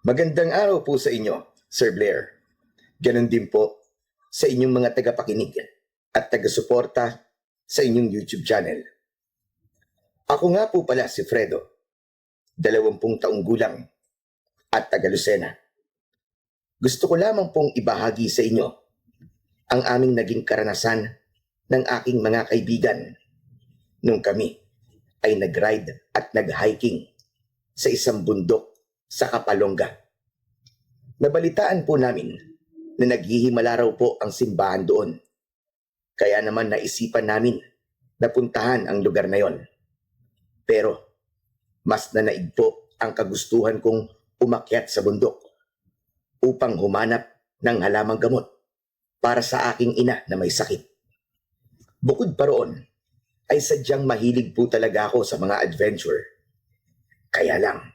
Magandang araw po sa inyo, Sir Blair. Ganon din po sa inyong mga tagapakinig at taga-suporta sa inyong YouTube channel. Ako nga po pala si Fredo, 20 taong gulang at taga Lucena. Gusto ko lamang pong ibahagi sa inyo ang aming naging karanasan ng aking mga kaibigan nung kami ay nag-ride at nag-hiking sa isang bundok sa Kapalonga. Nabalitaan po namin na naghihimala raw po ang simbahan doon. Kaya naman naisipan namin na puntahan ang lugar na yon. Pero mas nanaig po ang kagustuhan kong umakyat sa bundok upang humanap ng halamang gamot para sa aking ina na may sakit. Bukod pa roon, ay sadyang mahilig po talaga ako sa mga adventure. Kaya lang,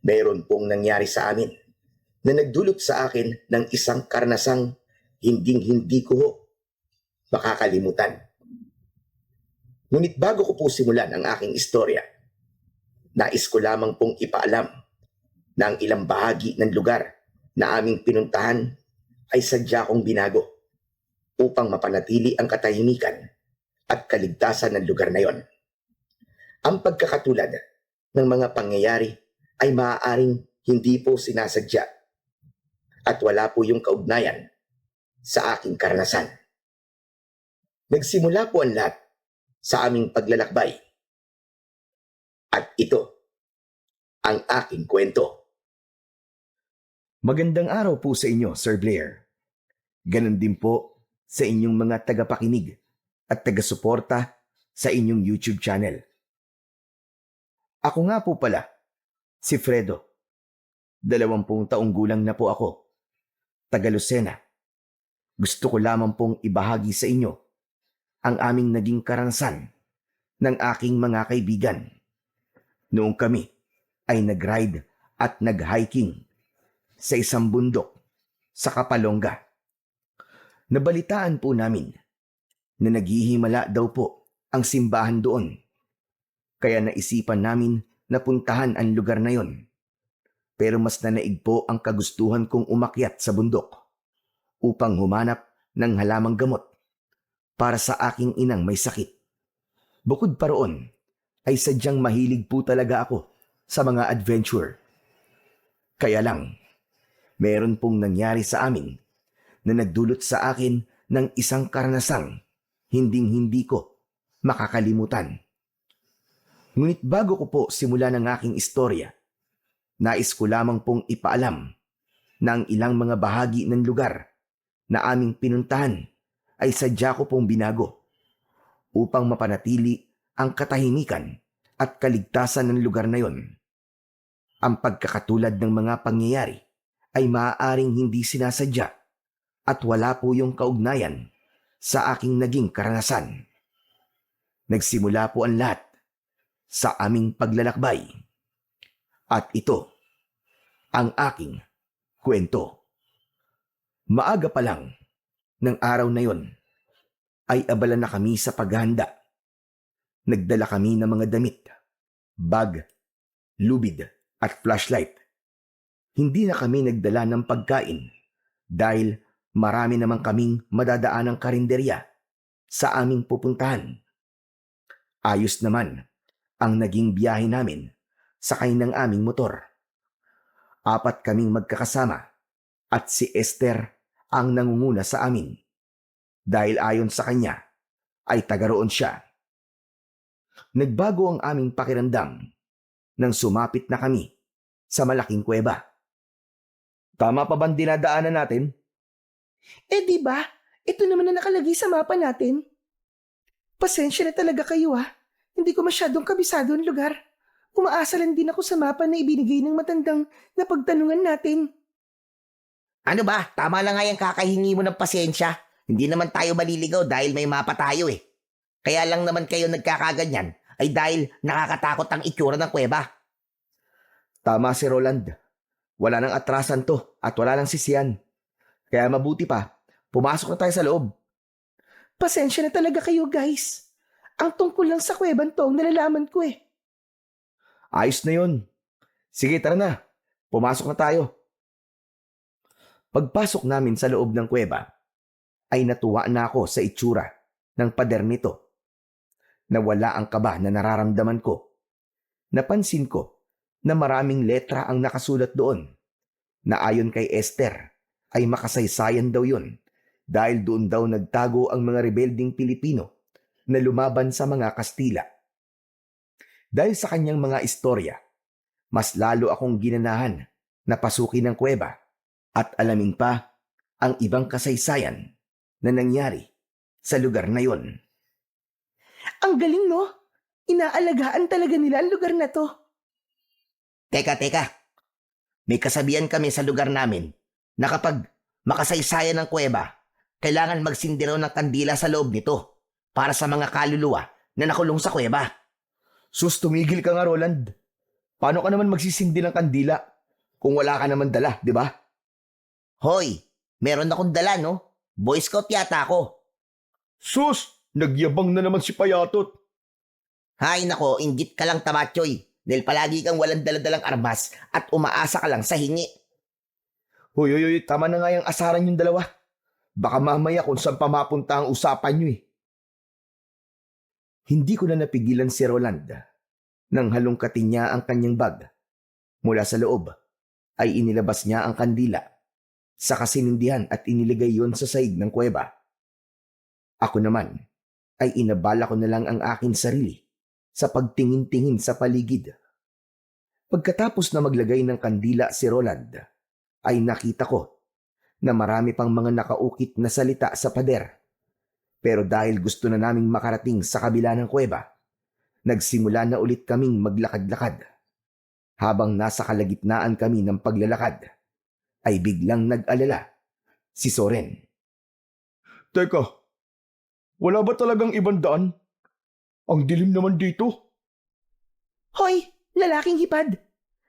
mayroon pong nangyari sa amin na nagdulot sa akin ng isang karanasang hinding-hindi ko makakalimutan. Ngunit bago ko po simulan ang aking istorya, nais ko lamang pong ipaalam na ang ilang bahagi ng lugar na aming pinuntahan ay sadya kong binago upang mapanatili ang katahimikan at kaligtasan ng lugar na yon. Ang pagkakatulad ng mga pangyayari ay maaaring hindi po sinasadya at wala po yung kaugnayan sa aking karanasan. Nagsimula po ang lahat sa aming paglalakbay. At ito ang aking kwento. Magandang araw po sa inyo, Sir Blair. Ganon din po sa inyong mga tagapakinig at taga-suporta sa inyong YouTube channel. Ako nga po pala, si Fredo. 20 taong gulang na po ako, taga Lucena. Gusto ko lamang pong ibahagi sa inyo ang aming naging karanasan ng aking mga kaibigan. Noong kami ay nag-ride at nag-hiking sa isang bundok sa Kapalonga. Nabalitaan po namin na naghihimala daw po ang simbahan doon. Kaya naisipan namin na puntahan ang lugar na yon. Pero mas nanaig po ang kagustuhan kong umakyat sa bundok upang humanap ng halamang gamot para sa aking inang may sakit. Bukod pa roon, ay sadyang mahilig po talaga ako sa mga adventure. Kaya lang, meron pong nangyari sa amin na nagdulot sa akin ng isang karanasang hinding-hindi ko makakalimutan. Ngunit bago ko po simulan ang aking istorya, nais ko lamang pong ipaalam na ang ilang mga bahagi ng lugar na aming pinuntahan ay sadya ko pong binago upang mapanatili ang katahimikan at kaligtasan ng lugar na yon. Ang pagkakatulad ng mga pangyayari ay maaaring hindi sinasadya at wala po yung kaugnayan sa aking naging karanasan. Nagsimula po ang lahat sa aming paglalakbay. At ito ang aking kwento. Maaga pa lang ng araw na yon ay abala na kami sa paghahanda. Nagdala kami ng mga damit, bag, lubid at flashlight. Hindi na kami nagdala ng pagkain dahil marami naman kaming madadaan ng karinderya sa aming pupuntahan. Ayos naman ang naging biyahe namin sakay ng aming motor. 4 kaming magkakasama at si Esther ang nangunguna sa amin dahil ayon sa kanya ay taga roon siya. Nagbago ang aming pakiramdam nang sumapit na kami sa malaking kuweba. Tama pa bang dinadaanan natin? Di ba? Ito naman na nakalagay sa mapa natin. Pasensya na talaga kayo Hindi ko masyadong kabisado ang lugar. Umaasa lang din ako sa mapa na ibinigay ng matandang na pagtanungan natin. Ano ba? Tama lang nga yung kakahingi mo ng pasensya. Hindi naman tayo maliligaw dahil may mapa tayo eh. Kaya lang naman kayo nagkakaganyan ay dahil nakakatakot ang itsura ng kuweba. Tama si Roland. Wala nang atrasan to at wala nang sisiyan. Kaya mabuti pa, pumasok na tayo sa loob. Pasensya na talaga kayo guys. Ang tungkol lang sa kuweban to ang nalalaman ko eh. Ayos na yun. Sige, tara na. pumasok na tayo. Pagpasok namin sa loob ng kuweba, ay natuwa na ako sa itsura ng pader nito. Nawala ang kaba na nararamdaman ko. Napansin ko na maraming letra ang nakasulat doon, na ayon kay Esther ay makasaysayan daw yun dahil doon daw nagtago ang mga rebelding Pilipino na lumaban sa mga Kastila. Dahil sa kanyang mga istorya, mas lalo akong ginanahan na pasukin ng kuweba at alamin pa ang ibang kasaysayan na nangyari sa lugar na yon. Ang galing, no? Inaalagaan talaga nila ang lugar na to. Teka. May kasabihan kami sa lugar namin na kapag makasaysayan ng kuweba, kailangan magsindi raw ng kandila sa loob nito para sa mga kaluluwa na nakulong sa kuweba. Sus, tumigil ka nga, Roland. Paano ka naman magsisindi ng kandila kung wala ka naman dala, di ba? Hoy, meron akong dala, no? Boy Scout yata ako. Sus, nagyabang na naman si Payatot. Hay nako, inggit ka lang tamatyoy. Dahil palagi kang walang daladalang armas at umaasa ka lang sa hingi. Hoy, tama na nga yung asaran yung dalawa. Baka mamaya kung saan pa mapunta ang usapan nyo eh. Hindi ko na napigilan si Roland nang halongkatin niya ang kanyang bag. Mula sa loob ay inilabas niya ang kandila sa kasinindihan at iniligay yon sa sahig ng kuweba. Ako naman ay inabala ko na lang ang aking sarili sa pagtingin-tingin sa paligid. Pagkatapos na maglagay ng kandila si Roland, ay nakita ko na marami pang mga nakaukit na salita sa pader. Pero dahil gusto na naming makarating sa kabila ng kuweba, nagsimula na ulit kaming maglakad-lakad. Habang nasa kalagitnaan kami ng paglalakad, ay biglang nag-alala si Soren. Teka, wala ba talagang ibang daan? Ang dilim naman dito. Hoy, lalaking hipad.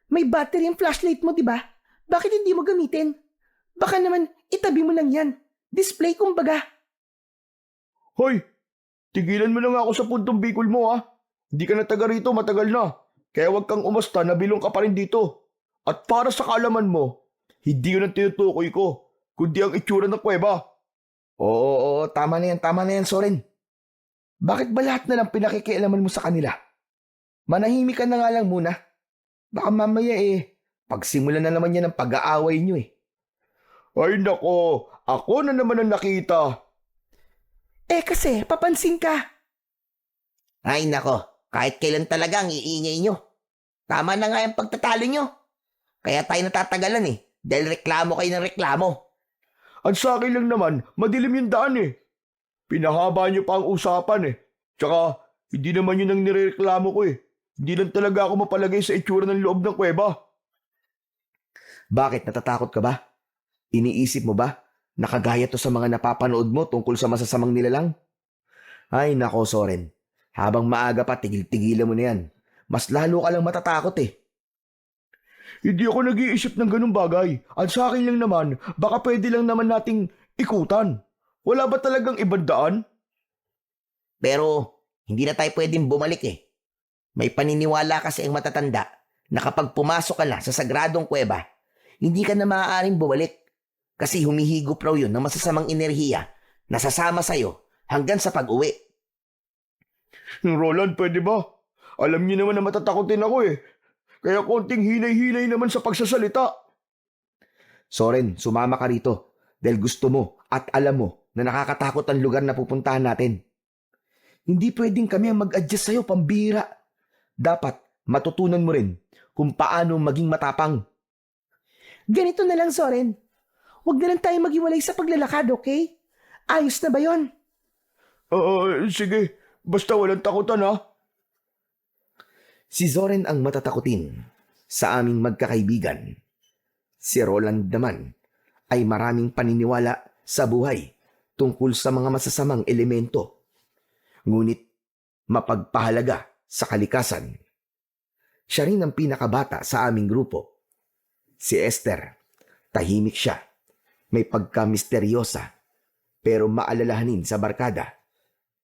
May battery ang flashlight mo, di ba? Bakit hindi mo gamitin? Baka naman itabi mo lang yan. Display kumbaga. Hoy, tigilan mo na nga ako sa puntong bikol mo ha. Hindi ka na taga rito, matagal na. Kaya wag kang umasta, nabilong ka pa rin dito. At para sa kaalaman mo, hindi yun ang tinutukoy ko, kundi ang itsura ng kuweba. Oo, tama na yan, Soren. Bakit ba lahat na lang pinakikialaman mo sa kanila? Manahimik ka na nga lang muna. Baka mamaya pagsimulan na naman yan ang pag-aaway nyo eh. Ay nako, ako na naman ang nakita. Kasi, papansin ka. Ay nako, kahit kailan talaga ang iingay nyo. Tama na nga yung pagtatalo nyo. Kaya tayo natatagalan dahil reklamo kayo ng reklamo. At sa akin lang naman, madilim yung daan Pinahaba niyo pa ang usapan Tsaka, hindi naman yun ang nireklamo ko Hindi lang talaga ako mapalagay sa itsura ng loob ng kuweba. Bakit, natatakot ka ba? Iniisip mo ba na kagaya to sa mga napapanood mo tungkol sa masasamang nilalang? Ay nako, Soren. Habang maaga pa, tigil-tigilan mo na yan. Mas lalo ka lang matatakot Hindi ako nag-iisip ng ganung bagay. At sa akin lang naman, baka pwede lang naman nating ikutan. Wala ba talagang ibang daan? Pero hindi na tayo pwedeng bumalik May paniniwala kasi ang matatanda na kapag pumasok ka na sa sagradong kuweba, hindi ka na maaaring bumalik. Kasi humihigop raw yun ng masasamang enerhiya na sasama sa'yo hanggang sa pag-uwi. Roland, pwede ba? Alam niyo naman na matatakotin ako Kaya konting hinay-hinay naman sa pagsasalita. Soren, sumama ka rito dahil gusto mo at alam mo na nakakatakot ang lugar na pupuntahan natin. Hindi pwedeng kami ang mag-adjust sa'yo, pambira. Dapat matutunan mo rin kung paano maging matapang. Ganito na lang, Soren. Huwag na lang tayo maghiwalay sa paglalakad, okay? Ayos na ba yon? Sige. Basta walang takutan ha. Si Soren ang matatakutin sa aming magkakaibigan. Si Roland naman ay maraming paniniwala sa buhay tungkol sa mga masasamang elemento. Ngunit mapagpahalaga sa kalikasan. Siya rin ang pinakabata sa aming grupo. Si Esther, tahimik siya. May pagka-misteryosa pero maalalahanin sa barkada.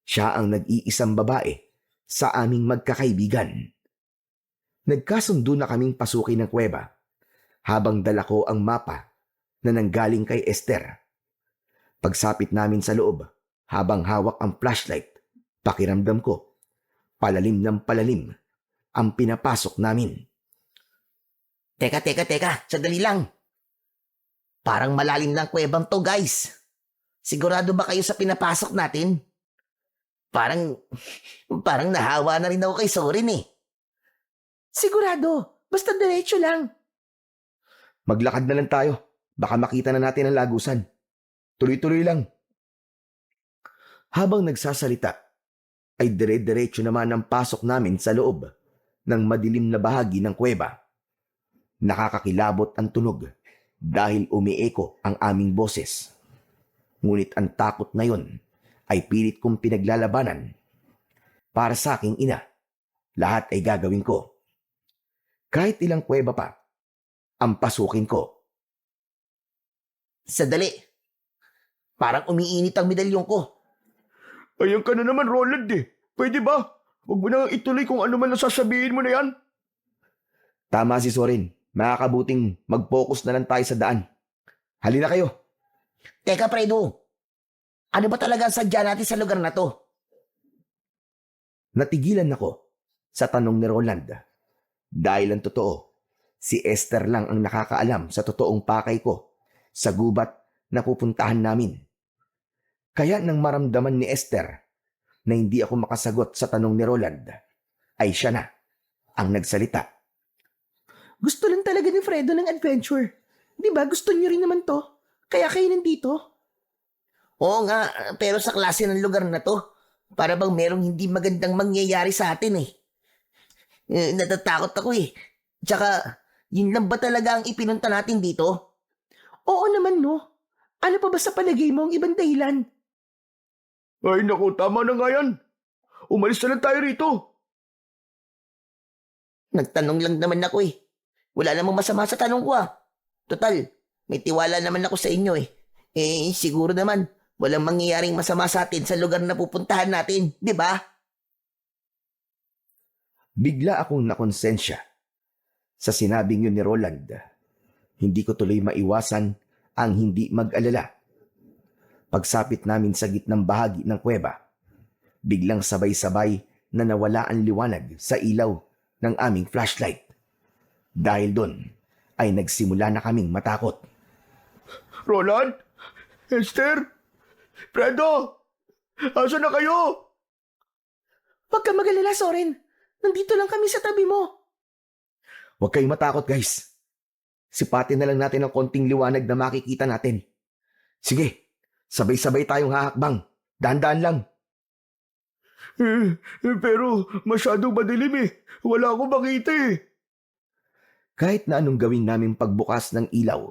Siya ang nag-iisang babae sa aming magkakaibigan. Nagkasundo na kaming pasukin ng kuweba habang dala ko ang mapa na nanggaling kay Esther. Pagsapit namin sa loob, habang hawak ang flashlight, pakiramdam ko, palalim ng palalim ang pinapasok namin. Teka, sandali lang. Parang malalim ng kuwebang to, guys. Sigurado ba kayo sa pinapasok natin? Parang nahawa na rin ako kay Soren eh. Sigurado, basta diretso lang. Maglakad na lang tayo. Baka makita na natin ang lagusan. Tuloy-tuloy lang. Habang nagsasalita, ay dire-diretso naman ang pasok namin sa loob ng madilim na bahagi ng kuweba. Nakakakilabot ang tunog dahil umieko ang aming boses. Ngunit ang takot na yon ay pilit kong pinaglalabanan. Para sa aking ina, lahat ay gagawin ko. Kahit ilang kuweba pa, ang pasukin ko. Sandali. Parang umiinit ang medalyon ko. Ayan ka na naman, Roland eh. Pwede ba? Huwag mo na ituloy kung ano man ang sasabihin mo na yan. Tama si Soren. Makakabuting mag-focus na lang tayo sa daan. Halina kayo. Teka, Fredo. Ano ba talaga ang sadya natin sa lugar na to? Natigilan ako sa tanong ni Roland. Dahil ang totoo, si Esther lang ang nakakaalam sa totoong pakay ko sa gubat na pupuntahan namin. Kaya nang maramdaman ni Esther na hindi ako makasagot sa tanong ni Roland, ay siya na ang nagsalita. Gusto lang talaga ni Fredo ng adventure. Di ba gusto niyo rin naman to? Kaya kayo nandito? Oo nga, pero sa klase ng lugar na to, para bang merong hindi magandang mangyayari sa atin eh. Natatakot ako eh. Tsaka, yun lang ba talaga ang ipinunta natin dito? Oo naman no. Ano pa ba sa palagay mo ang ibang dahilan? Ay naku, tama na nga yan. Umalis na lang tayo rito. Nagtanong lang naman ako eh. Wala namang masama sa tanong ko ah. Total, may tiwala naman ako sa inyo eh. Siguro naman, walang mangyayaring masama sa atin sa lugar na pupuntahan natin, di ba? Bigla akong nakonsensya sa sinabing yun ni Roland. Hindi ko tuloy maiwasan ang hindi mag-alala. Pagsapit namin sa gitnang bahagi ng kuweba, biglang sabay-sabay na nawala ang liwanag sa ilaw ng aming flashlight. Dahil doon ay nagsimula na kaming matakot. Roland? Esther? Fredo? Asa na kayo? Huwag ka mag-alala, Soren. Nandito lang kami sa tabi mo. Huwag kayong matakot, guys. Sipatin na lang natin ang konting liwanag na makikita natin. Sige, sabay-sabay tayong hahakbang. Dahan-dahan lang. Pero masyadong madilim eh. Wala akong makita eh. Kahit na anong gawin namin pagbukas ng ilaw,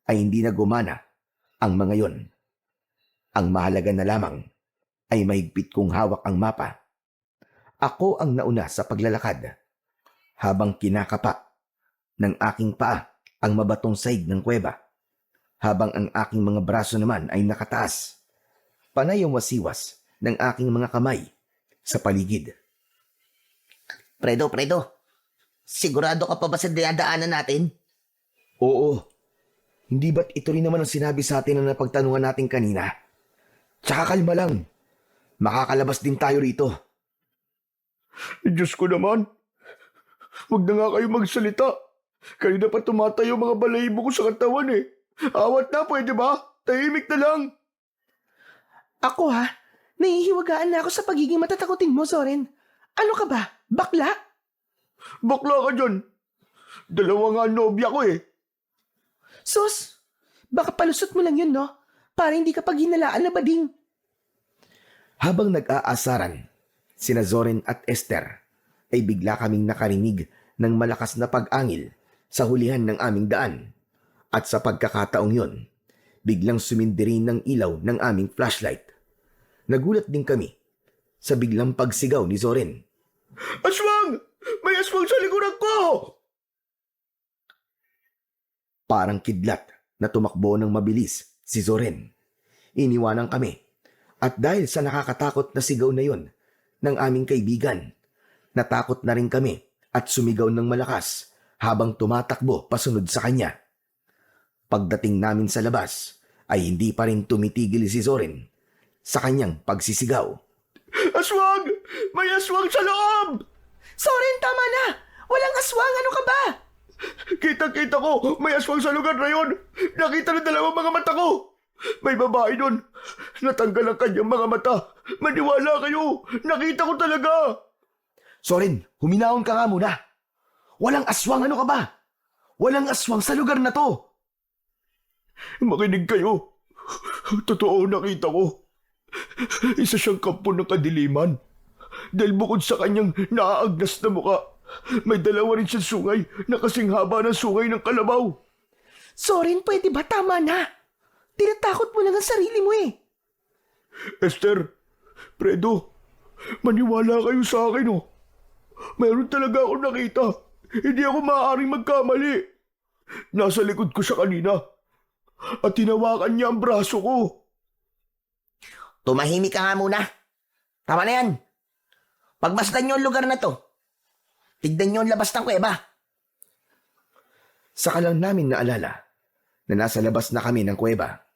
ay hindi na gumana ang mga yon. Ang mahalaga na lamang ay mahigpit kong hawak ang mapa. Ako ang nauna sa paglalakad, habang kinakapa ng aking paa ang mabatong saig ng kuweba, habang ang aking mga braso naman ay nakataas. Panay ang wasiwas ng aking mga kamay sa paligid. Fredo, sigurado ka pa ba sa dinadaanan natin? Oo. Hindi ba't ito rin naman ang sinabi sa atin na napagtanungan natin kanina? Tsaka kalma lang. Makakalabas din tayo rito. Diyos ko naman. Huwag na nga kayo magsalita. Kanina pa tumatayo mga balahibo ko sa katawan eh. Awat na, pwede ba? Tahimik na lang. Ako ha? Nahihiwagaan na ako sa pagiging matatakotin mo, Soren. Ano ka ba? Bakla? Bakla ka dyan. Dalawa nga nobya ko eh. Sus, baka palusot mo lang yun, no? Para hindi ka paghinalaan na bading. Habang nag-aasaran, sina Zoren at Esther ay bigla kaming nakarinig ng malakas na pag-angil sa hulihan ng aming daan. At sa pagkakataong yon, biglang sumindirin ng ilaw ng aming flashlight. Nagulat din kami sa biglang pagsigaw ni Zoren. Aswang! May aswang sa likuran ko! Parang kidlat na tumakbo ng mabilis si Zoren. Iniwanan kami. At dahil sa nakakatakot na sigaw na yon ng aming kaibigan, natakot na rin kami at sumigaw ng malakas habang tumatakbo pasunod sa kanya. Pagdating namin sa labas ay hindi pa rin tumitigil si Zorin sa kanyang pagsisigaw. Aswang! May aswang sa loob! Soren, tama na! Walang aswang, ano ka ba? Kita-kita ko, may aswang sa lugar na yon. Nakita ng dalawang mga mata ko. May babae doon. Natanggal ang kanyang mga mata. Maniwala kayo, nakita ko talaga. Zorin, huminahon ka nga muna. Walang aswang, ano ka ba? Walang aswang sa lugar na to. Makinig kayo. Totoo nakita ko. Isa siyang kampo ng kadiliman. Dahil bukod sa kanyang naaagnas na muka, may dalawa rin siyang sungay na kasing haba ng sungay ng kalabaw. Soren, pwede ba? Tama na. Tinatakot mo lang ang sarili mo eh. Esther, Fredo, maniwala kayo sa akin oh. Mayroon talaga akong nakita. Hindi ako maaaring magkamali. Nasa likod ko siya kanina. At tinawakan niya ang braso ko. Tumahimik ka nga muna. Tama na yan. Pagmasdan niyo ang lugar na to. Tignan niyo ang labas ng kuweba. Saka lang namin naalala na nasa labas na kami ng kuweba.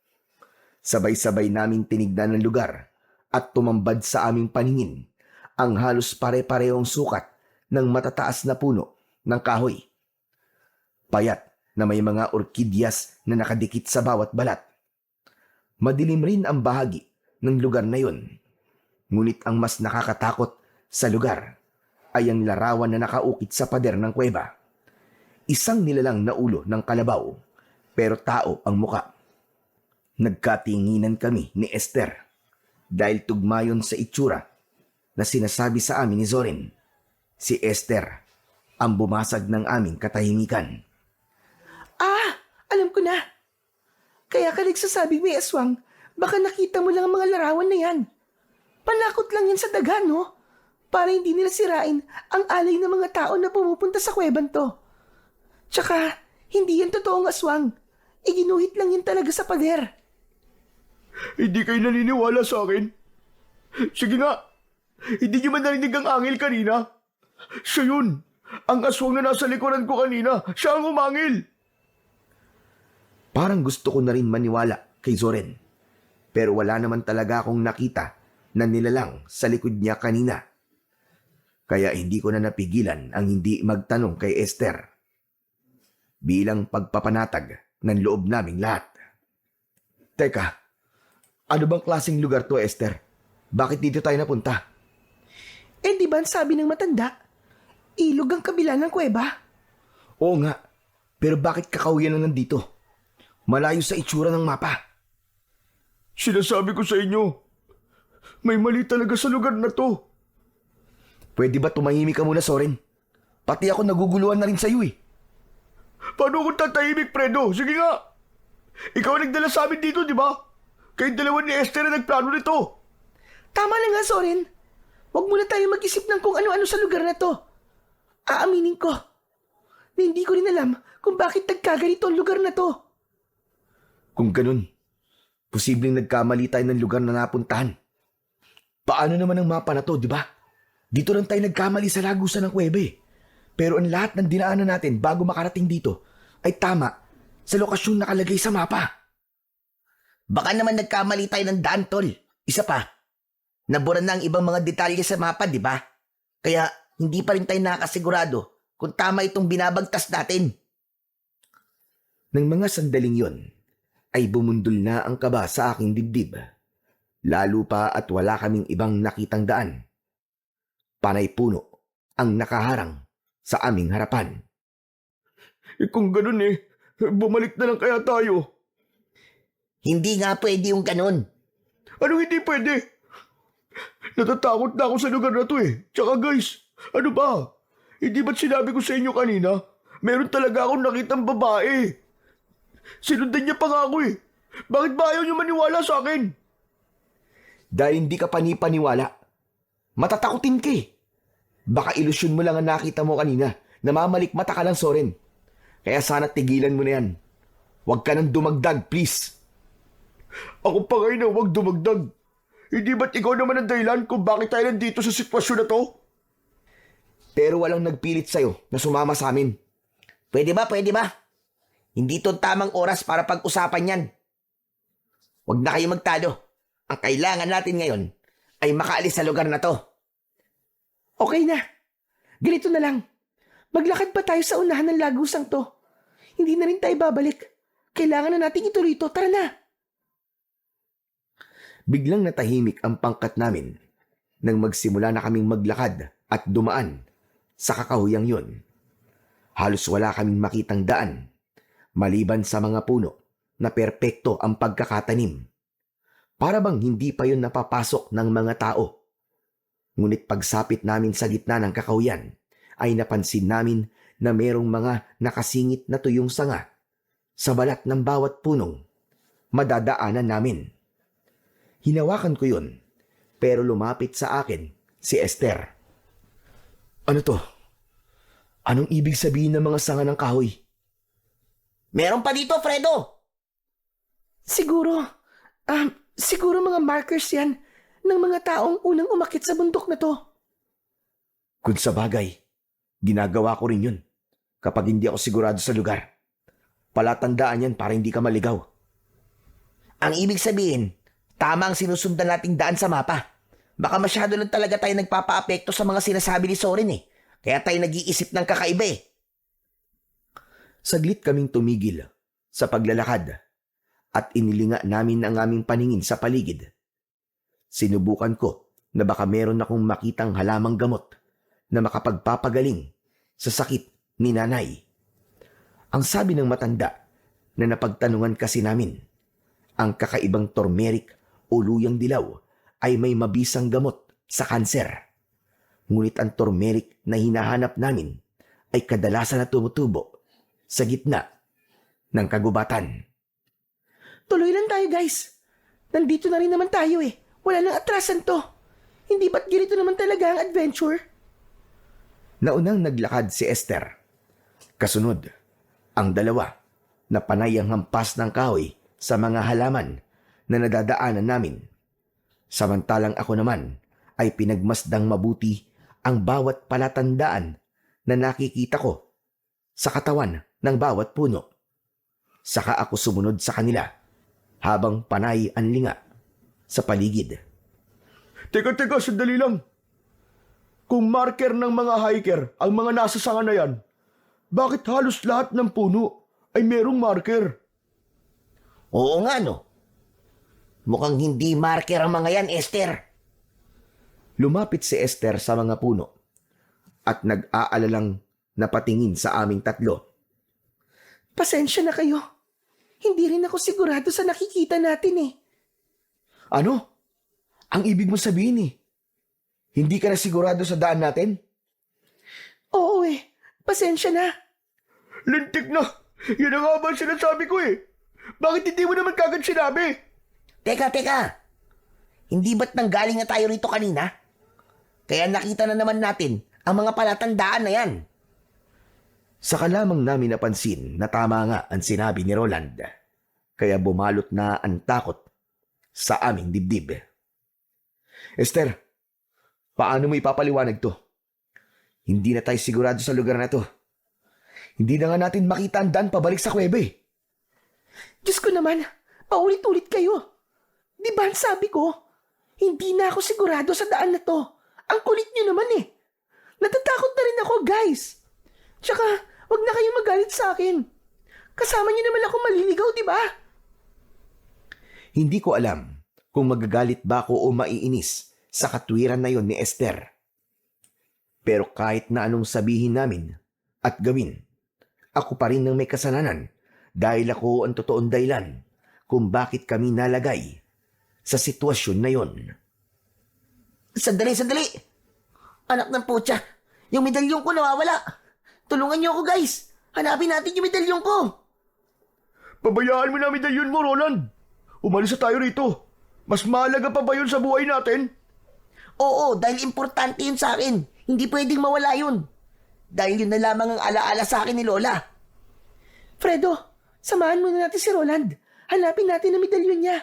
Sabay-sabay naming tinignan ng lugar at tumambad sa aming paningin ang halos pare-parehong sukat ng matataas na puno ng kahoy. Payat na may mga orkidyas na nakadikit sa bawat balat. Madilim rin ang bahagi ng lugar na yun. Ngunit ang mas nakakatakot sa lugar ay ang larawan na nakaukit sa pader ng kuweba. Isang nilalang na ulo ng kalabaw, pero tao ang muka. Nagkatinginan kami ni Esther dahil tugmayon sa itsura na sinasabi sa amin ni Zorin. Si Esther ang bumasag ng aming katahimikan. Ah, alam ko na. Kaya ka nagsasabing may aswang, baka nakita mo lang ang mga larawan na yan. Panakot lang yan sa daga, no? Para hindi nila sirain ang alay ng mga tao na pumupunta sa kuweban to. Tsaka, hindi yan totoong aswang. Iginuhit lang yan talaga sa pader. Hindi kayo naniniwala sa akin? Sige nga, hindi niyo man narinig ang angel kanina? Siya yun. Ang aswang na nasa likuran ko kanina, siya ang umangil. Parang gusto ko na rin maniwala kay Zorin. Pero wala naman talaga akong nakita na nilalang sa likod niya kanina. Kaya hindi ko na napigilan ang hindi magtanong kay Esther. Bilang pagpapanatag ng loob naming lahat. Teka, ano bang klaseng lugar to, Esther? Bakit dito tayo napunta? Eh di ba ang sabi ng matanda? Ilog ang kabila ng kuweba. Oo nga, pero bakit kakahuyan na nandito? Malayo sa itsura ng mapa. Sinasabi ko sa inyo, may mali talaga sa lugar na to. Pwede ba tumahimik ka muna, Zorin? Pati ako naguguluhan na rin sa'yo eh. Paano kung tatahimik, Fredo? Sige nga. Ikaw ang nagdala sa amin dito, di ba? Kayong dalawa ni Esther na nagplano nito. Tama na nga, Soren. Huwag muna tayo mag-isip ng kung ano-ano sa lugar na to. Aaminin ko na hindi ko rin alam kung bakit nagkaganito ang lugar na to. Kung ganun, posibleng nagkamali tayo ng lugar na napuntahan. Paano naman ang mapa na to, di ba? Dito lang tayo nagkamali sa lagusan ng kuweba eh. Pero ang lahat ng dinaanan natin bago makarating dito ay tama sa lokasyon nakalagay sa mapa. Baka naman nagkamali tayo ng daan, tol. Isa pa, nabura na ang ibang mga detalye sa mapa, di ba? Kaya hindi pa rin tayo nakasigurado kung tama itong binabagtas natin. Nang mga sandaling yon, ay bumundol na ang kaba sa aking dibdib. Lalo pa at wala kaming ibang nakitang daan. Panay puno ang nakaharang sa aming harapan. Kung ganun bumalik na lang kaya tayo. Hindi nga pwede yung ganun. Anong hindi pwede? Natatakot na ako sa lugar na to Tsaka guys, ano ba? Hindi ba't sinabi ko sa inyo kanina? Meron talaga akong nakitang babae. Sinundan niya pa nga ako Bakit ba ayaw niyo maniwala sa akin? Dahil hindi ka panipaniwala, matatakutin ka Baka ilusyon mo lang ang nakita mo kanina. Namamalikmata ka lang, Zorin. Kaya sana tigilan mo na yan. Huwag ka nang dumagdag, please. Ako pa ngayon na huwag dumagdag. Hindi ba't ikaw naman ang dahilan kung bakit tayo nandito sa sitwasyon na to? Pero walang nagpilit sa'yo na sumama sa amin. Pwede ba, pwede ba? Hindi to tamang oras para pag-usapan yan. Huwag na kayo magtalo. Ang kailangan natin ngayon ay makaalis sa lugar na to. Okay na. Ganito na lang. Maglakad pa tayo sa unahan ng lagusang to. Hindi na rin tayo babalik. Kailangan na nating ituloy ito. Tara na. Biglang natahimik ang pangkat namin nang magsimula na kaming maglakad at dumaan sa kakahuyang yun. Halos wala kaming makitang daan, maliban sa mga puno na perpekto ang pagkakatanim. Para bang hindi pa yun napapasok ng mga tao. Ngunit pagsapit namin sa gitna ng kakahuyan, ay napansin namin na merong mga nakasingit na tuyong sanga sa balat ng bawat punong madadaanan namin. Hinawakan ko yun, pero lumapit sa akin si Esther. Ano to? Anong ibig sabihin ng mga sanga ng kahoy? Meron pa dito, Fredo! Siguro mga markers yan ng mga taong unang umakyat sa bundok na to. Kung sa bagay, ginagawa ko rin yun kapag hindi ako sigurado sa lugar. Palatandaan yan para hindi ka maligaw. Ang ibig sabihin, tama ang sinusundan nating daan sa mapa. Baka masyado lang talaga tayo nagpapa-apekto sa mga sinasabi ni Soren eh. Kaya tayo nag-iisip ng kakaiba eh. Saglit kaming tumigil sa paglalakad at inilinga namin ang aming paningin sa paligid. Sinubukan ko na baka meron akong makitang halamang gamot na makapagpapagaling sa sakit ni nanay. Ang sabi ng matanda na napagtanungan kasi namin, ang kakaibang turmeric o luyang dilaw ay may mabisang gamot sa kanser. Ngunit ang turmeric na hinahanap namin ay kadalasan na tumutubo sa gitna ng kagubatan. Tuloy lang tayo, guys. Nandito na rin naman tayo eh. Wala nang atrasan to. Hindi ba't ganito naman talaga ang adventure? Naunang naglakad si Esther. Kasunod, ang dalawa na panay ang hampas ng kahoy sa mga halaman na nadadaanan namin. Samantalang ako naman ay pinagmasdang mabuti ang bawat palatandaan na nakikita ko sa katawan ng bawat puno. Saka ako sumunod sa kanila habang panay ang linga sa paligid. Teka, sandali lang. Kung marker ng mga hiker ang mga nasa sanga na yan, bakit halos lahat ng puno ay merong marker? Oo nga no. Mukhang hindi marker ang mga yan, Esther. Lumapit si Esther sa mga puno at nag-aalalang napatingin sa aming tatlo. Pasensya na kayo. Hindi rin ako sigurado sa nakikita natin eh. Ano? Ang ibig mo sabihin eh, hindi ka na sigurado sa daan natin? Oo eh. Pasensya na. Lintik na! Yan ang nga ba ang sinasabi ko eh. Bakit hindi mo naman kagad sinabi? Teka. Hindi ba't nanggaling na tayo rito kanina? Kaya nakita na naman natin ang mga palatandaan na yan. Saka lamang namin napansin na tama nga ang sinabi ni Roland. Kaya bumalot na ang takot sa aming dibdib. Esther, paano mo ipapaliwanag to? Hindi na tayo sigurado sa lugar na to. Hindi na nga natin makita ang daan pabalik sa kuweba eh. Diyos ko naman, paulit-ulit kayo. Di ba ang sabi ko? Hindi na ako sigurado sa daan na to. Ang kulit nyo naman eh. Natatakot na rin ako, guys. Tsaka, wag na kayo magalit sa akin. Kasama nyo naman ako maliligaw, di ba? Hindi ko alam kung magagalit ba ako o maiinis sa katwiran na yon ni Esther. Pero kahit na anong sabihin namin at gawin, ako pa rin ang may kasalanan dahil ako ang totoong dahilan kung bakit kami nalagay sa sitwasyon na yon. Sandali. Anak ng putya, yung medalyon ko nawawala. Tulungan niyo ako, guys. Hanapin natin yung medalyon ko. Pabayaan mo na medalyon mo, Roland. Umalis na tayo rito. Mas mahalaga pa ba yun sa buhay natin? Oo, dahil importante yun sa akin. Hindi pwedeng mawala yun. Dahil yun na lamang ang alaala sa akin ni Lola. Fredo, samahan muna natin si Roland. Hanapin natin ang medalyon niya.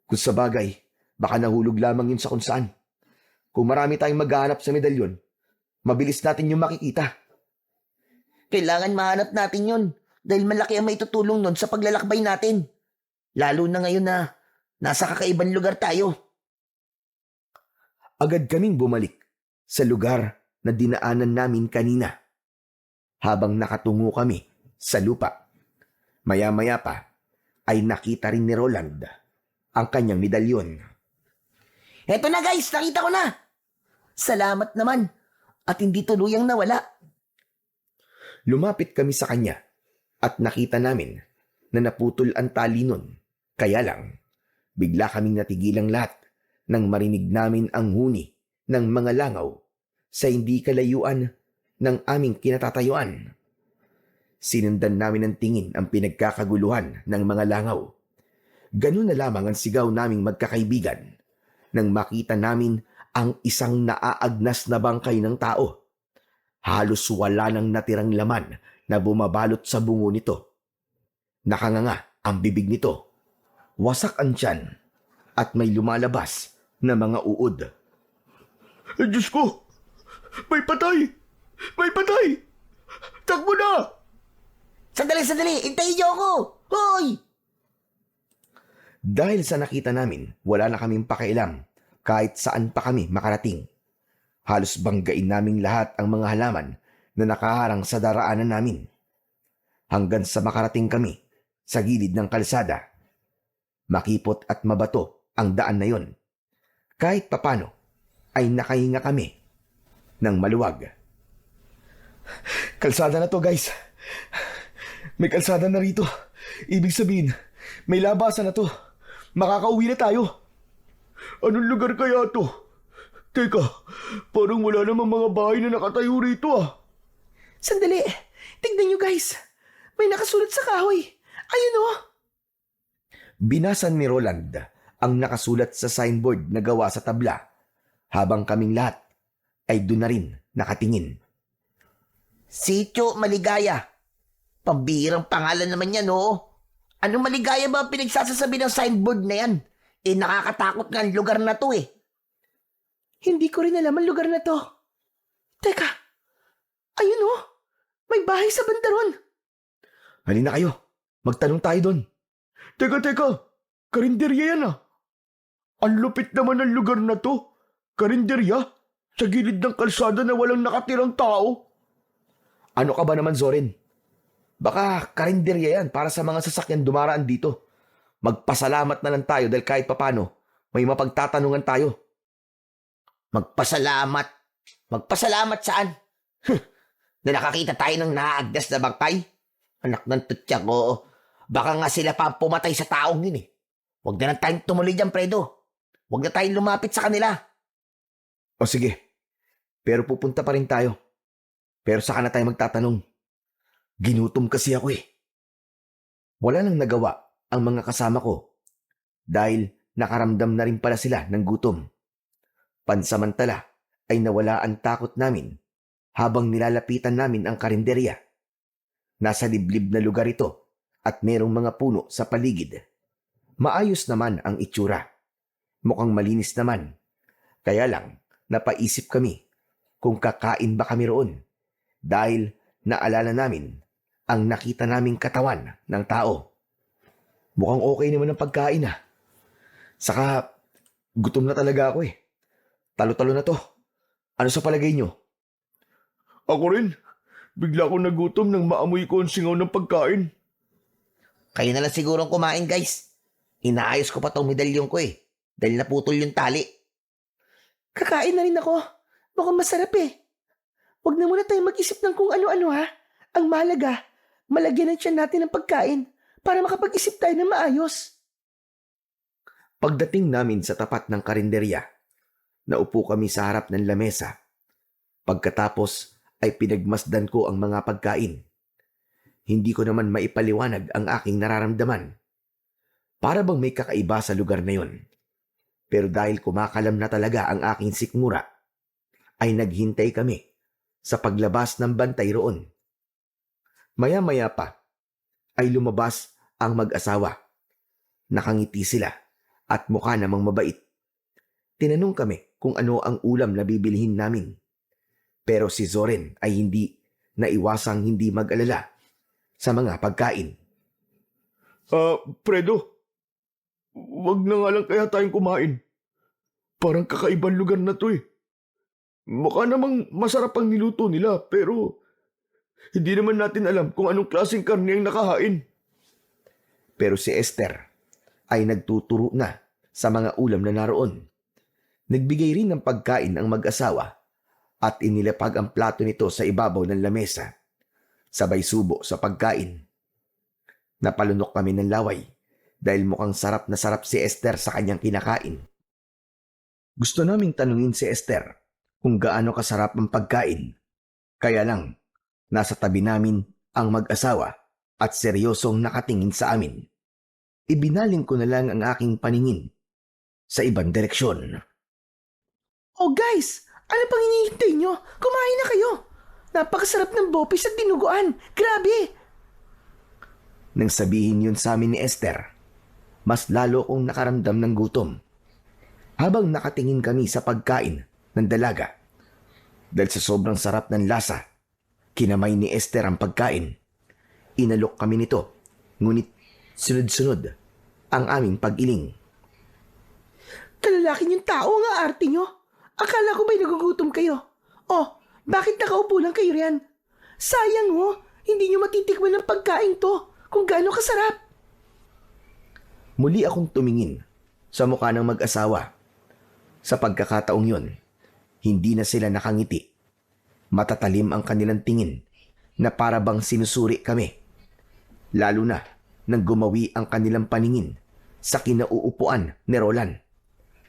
Kung sa bagay, baka nahulog lamang yun sa kung saan. Kung marami tayong maghahanap sa medalyon, mabilis natin yung makikita. Kailangan mahanap natin yun dahil malaki ang maitutulong nun sa paglalakbay natin. Lalo na ngayon na nasa kakaibang lugar tayo. Agad kaming bumalik sa lugar na dinaanan namin kanina. Habang nakatungo kami sa lupa, maya-maya pa ay nakita rin ni Roland ang kanyang medalyon. Eto na guys, nakita ko na. Salamat naman at hindi tuluyang nawala. Lumapit kami sa kanya at nakita namin na naputol ang tali nun. Kaya lang, bigla kaming natigilang lahat nang marinig namin ang huni ng mga langaw sa hindi kalayuan ng aming kinatatayuan. Sinundan namin ng tingin ang pinagkakaguluhan ng mga langaw. Ganun na lamang ang sigaw naming magkakaibigan nang makita namin ang isang naaagnas na bangkay ng tao. Halos wala nang natirang laman na bumabalot sa bungo nito. Nakanganga ang bibig nito. Wasak ang tiyan at may lumalabas na mga uod. Diyos ko! May patay! May patay! Takbo na! Sandali! Hintayin niyo ako! Hoy! Dahil sa nakita namin, wala na kaming pakialam kahit saan pa kami makarating. Halos banggain naming lahat ang mga halaman na nakaharang sa daraanan namin. Hanggang sa makarating kami sa gilid ng kalsada. Makipot at mabato ang daan na yon. Kahit papano ay nakahinga kami ng maluwag. Kalsada na to, guys. May kalsada na rito. Ibig sabihin, may labasan na to. Makakauwi na tayo. Anong lugar kaya to? Teka, parang wala namang mga bahay na nakatayo rito ah. Sandali, tignan nyo guys. May nakasulat sa kahoy. Ayun oh. Binasan ni Roland ang nakasulat sa signboard na gawa sa tabla, habang kaming lahat ay doon na rin nakatingin. Sitio Maligaya. Pambihirang pangalan naman yan, oo. Anong maligaya ba ang pinagsasasabi ng signboard na yan? Nakakatakot nga ang lugar na to eh. Hindi ko rin alam ang lugar na to. Teka, ayun oh. May bahay sa bandaron. Halina kayo, magtanong tayo doon. Teka. Karinderya yan ah. Ang lupit naman ng lugar na to. Karinderya? Sa gilid ng kalsada na walang nakatirang tao. Ano ka ba naman, Zorin? Baka karinderya yan para sa mga sasakyan dumaraan dito. Magpasalamat na lang tayo dahil kahit papano may mapagtatanungan tayo. Magpasalamat. Magpasalamat saan? Na nakakita tayo ng naagdas na bangkay? Anak ng tutya ko. Baka nga sila pa ang pumatay sa taong yun eh. Huwag na lang tayong tumuloy dyan, Fredo. Huwag na tayong lumapit sa kanila. O sige, pero pupunta pa rin tayo. Pero saka na tayo magtatanong. Ginutom kasi ako eh. Wala nang nagawa ang mga kasama ko dahil nakaramdam na rin pala sila ng gutom. Pansamantala ay nawala ang takot namin habang nilalapitan namin ang karinderya. Nasa liblib na lugar ito at merong mga puno sa paligid. Maayos naman ang itsura. Mukhang malinis naman. Kaya lang, napaisip kami kung kakain ba kami roon dahil naalala namin ang nakita naming katawan ng tao. Mukhang okay naman ang pagkain ah. Saka, gutom na talaga ako eh. Talo-talo na to. Ano sa palagay nyo? Ako rin. Bigla akong nagutom nang maamoy ko ang singaw ng pagkain. Kayo na lang sigurong kumain, guys. Inaayos ko pa tong medalyon ko eh. Dahil naputol yung tali. Kakain na rin ako. Mukhang masarap eh. Huwag na muna tayo mag-isip ng kung ano-ano ha. Ang mahalaga, malagyan ng tiyan natin ng pagkain para makapag-isip tayo ng maayos. Pagdating namin sa tapat ng karinderya, naupo kami sa harap ng lamesa. Pagkatapos ay pinagmasdan ko ang mga pagkain. Hindi ko naman maipaliwanag ang aking nararamdaman. Para bang may kakaiba sa lugar na yon. Pero dahil kumakalam na talaga ang aking sikmura, ay naghintay kami sa paglabas ng bantay roon. Maya-maya pa ay lumabas ang mag-asawa. Nakangiti sila at mukha namang mabait. Tinanong kami kung ano ang ulam na bibilhin namin. Pero si Zoren ay hindi na iwasang hindi mag-alala sa mga pagkain. Fredo, wag na nga lang kaya tayong kumain. Parang kakaibang lugar na to eh. Mukha namang masarap ang niluto nila pero hindi naman natin alam kung anong klaseng karne ang nakahain. Pero si Esther ay nagtuturo na sa mga ulam na naroon. Nagbigay rin ng pagkain ang mag-asawa at inilapag ang plato nito sa ibabaw ng lamesa. Sabay subo sa pagkain. Napalunok kami ng laway dahil mukhang sarap na sarap si Esther sa kanyang kinakain. Gusto naming tanungin si Esther kung gaano kasarap ang pagkain. Kaya lang, nasa tabi namin ang mag-asawa at seryosong nakatingin sa amin. Ibinaling ko na lang ang aking paningin sa ibang direksyon. Oh guys, ano pang hinihintay nyo? Kumain na kayo. Napakasarap ng bopis at dinuguan. Grabe! Nang sabihin yun sa amin ni Esther, mas lalo kong nakaramdam ng gutom. Habang nakatingin kami sa pagkain ng dalaga, dahil sa sobrang sarap ng lasa, kinamay ni Esther ang pagkain. Inalok kami nito, ngunit sunod-sunod ang aming pag-iling. Kalalaki yung tao nga arte nyo. Akala ko ba'y nagugutom kayo? Oh, bakit nakaupo lang kayo riyan? Sayang ho, hindi nyo matitikman ng pagkain to kung gaano kasarap. Muli akong tumingin sa mukha ng mag-asawa. Sa pagkakataong yun, hindi na sila nakangiti. Matatalim ang kanilang tingin na para bang sinusuri kami. Lalo na nang gumawi ang kanilang paningin sa kinauupuan ni Roland.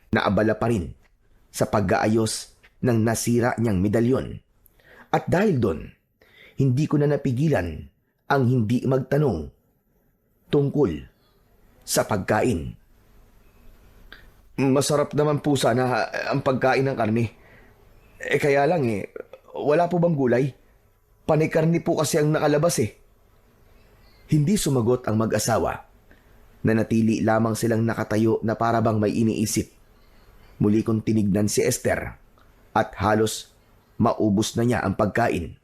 Naabala pa rin sa pag-aayos ng nasira niyang medalyon. At dahil doon, hindi ko na napigilan ang hindi magtanong tungkol sa pagkain. Masarap naman po sana ang pagkain ng karne. Kaya lang wala po bang gulay? Panay karne po kasi ang nakalabas eh. Hindi sumagot ang mag-asawa. Nanatili lamang silang nakatayo na para bang may iniisip. Muli kong tinignan si Esther at halos maubos na niya ang pagkain.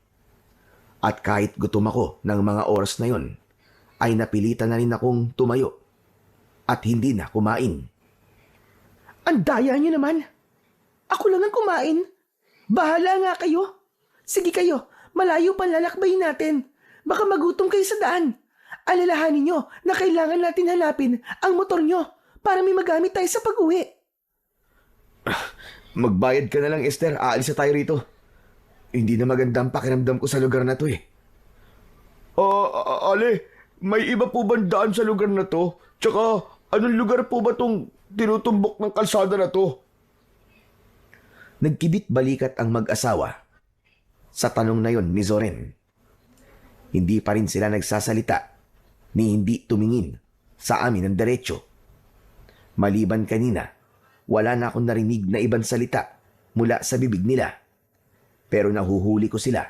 At kahit gutom ako ng mga oras na yon, ay napilitan na rin akong tumayo at hindi na kumain. Ang daya nyo naman. Ako lang ang kumain. Bahala nga kayo. Sige kayo, malayo pa lalakbayin natin. Baka magutom kayo sa daan. Alalahanin nyo na kailangan natin hanapin ang motor nyo para may magamit tayo sa pag-uwi. Magbayad ka na lang, Esther. Aalis na tayo rito. Hindi na maganda ang pakiramdam ko sa lugar na to eh. Ale, may iba po ba daan sa lugar na to? Tsaka, anong lugar po ba tong tinutumbok ng kalsada na to? Nagkibit balikat ang mag-asawa. Sa tanong na yon ni Zoren. Hindi pa rin sila nagsasalita ni hindi tumingin sa amin ng diretsyo. Maliban kanina, wala na akong narinig na ibang salita mula sa bibig nila. Pero nahuhuli ko sila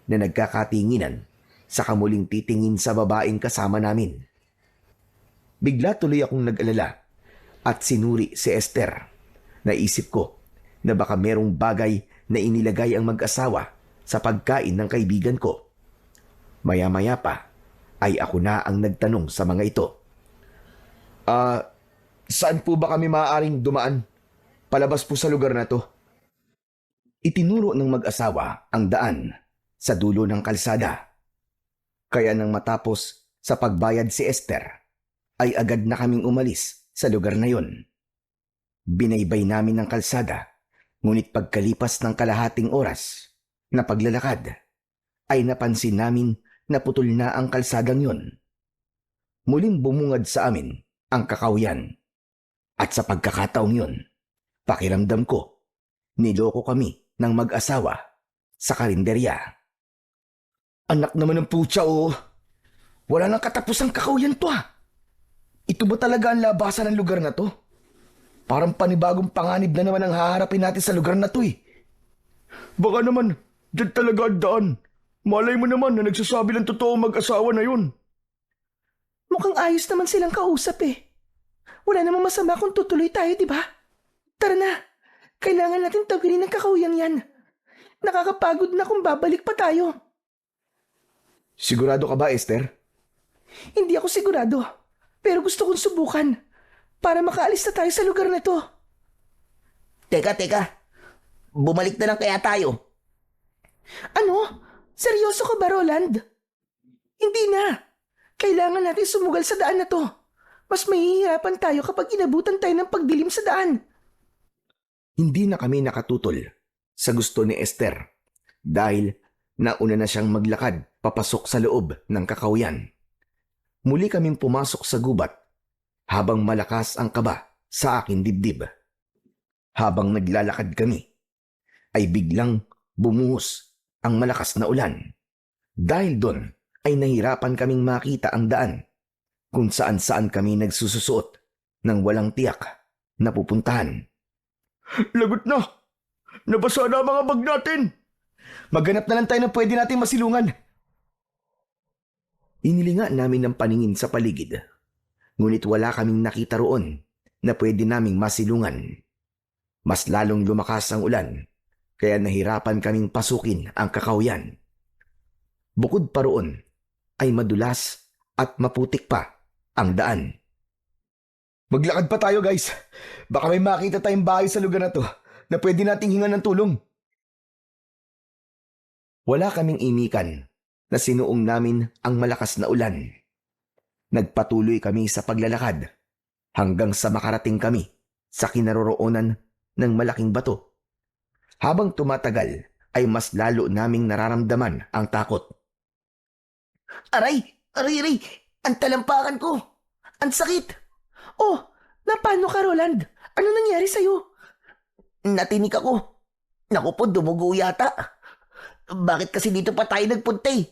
na nagkakatinginan sa kamuling titingin sa babaeng kasama namin. Bigla tuloy akong nag-alala at sinuri si Esther. Naisip ko na baka merong bagay na inilagay ang mag-asawa sa pagkain ng kaibigan ko. Maya-maya pa ay ako na ang nagtanong sa mga ito. Saan po ba kami maaaring dumaan? Palabas po sa lugar na to. Itinuro ng mag-asawa ang daan sa dulo ng kalsada. Kaya nang matapos sa pagbayad si Esther, ay agad na kaming umalis sa lugar na yon. Binaybay namin ang kalsada, ngunit pagkalipas ng kalahating oras na paglalakad, ay napansin namin na putol na ang kalsadang yon. Muling bumungad sa amin ang kakawyan. At sa pagkakataong yon, pakiramdam ko, niloko kami ng mag-asawa sa karinderya. Anak naman ng putya Wala nang katapusang kakawyan to Ito ba talaga ang labasan ng lugar na to? Parang panibagong panganib na naman ang haharapin natin sa lugar na to Baka naman, dyan talaga ang daan. Malay mo naman na nagsasabi ng totoo mag-asawa na yun. Mukhang ayos naman silang kausap Wala namang masama kung tutuloy tayo, di ba? Tara na, kailangan natin tawilin ang kakawiyang yan. Nakakapagod na kung babalik pa tayo. Sigurado ka ba, Esther? Hindi ako sigurado, pero gusto kong subukan para makaalis na tayo sa lugar na to. Teka. Bumalik na lang kaya tayo. Ano? Seryoso ka ba, Roland? Hindi na. Kailangan natin sumugal sa daan na to. Mas mahihirapan tayo kapag inabutan tayo ng pagdilim sa daan. Hindi na kami nakatutol sa gusto ni Esther dahil nauna na siyang maglakad papasok sa loob ng kakawyan. Muli kaming pumasok sa gubat habang malakas ang kaba sa aking dibdib. Habang naglalakad kami, ay biglang bumuhos ang malakas na ulan. Dahil doon ay nahirapan kaming makita ang daan kung saan-saan kami nagsususuot ng walang tiyak na pupuntahan. Lagot na! Nabasa na ang mga bag natin! Maghanap na lang tayo ng pwede nating masilungan. Inilinga namin ng paningin sa paligid, ngunit wala kaming nakita roon na pwede naming masilungan. Mas lalong lumakas ang ulan, kaya nahirapan kaming pasukin ang kakawyan. Bukod pa roon, ay madulas at maputik pa ang daan. Maglakad pa tayo, guys. Baka may makita tayong bahay sa lugar na to na pwede nating hingan ng tulong. Wala kaming imikan na sinuong namin ang malakas na ulan. Nagpatuloy kami sa paglalakad hanggang sa makarating kami sa kinaroroonan ng malaking bato. Habang tumatagal ay mas lalo naming nararamdaman ang takot. Aray! Ang talampakan ko! Ang sakit! Oh, napano ka, Roland? Ano nangyari sa'yo? Natinik ako. Naku po, dumugo yata. Bakit kasi dito pa tayo nagpunta eh?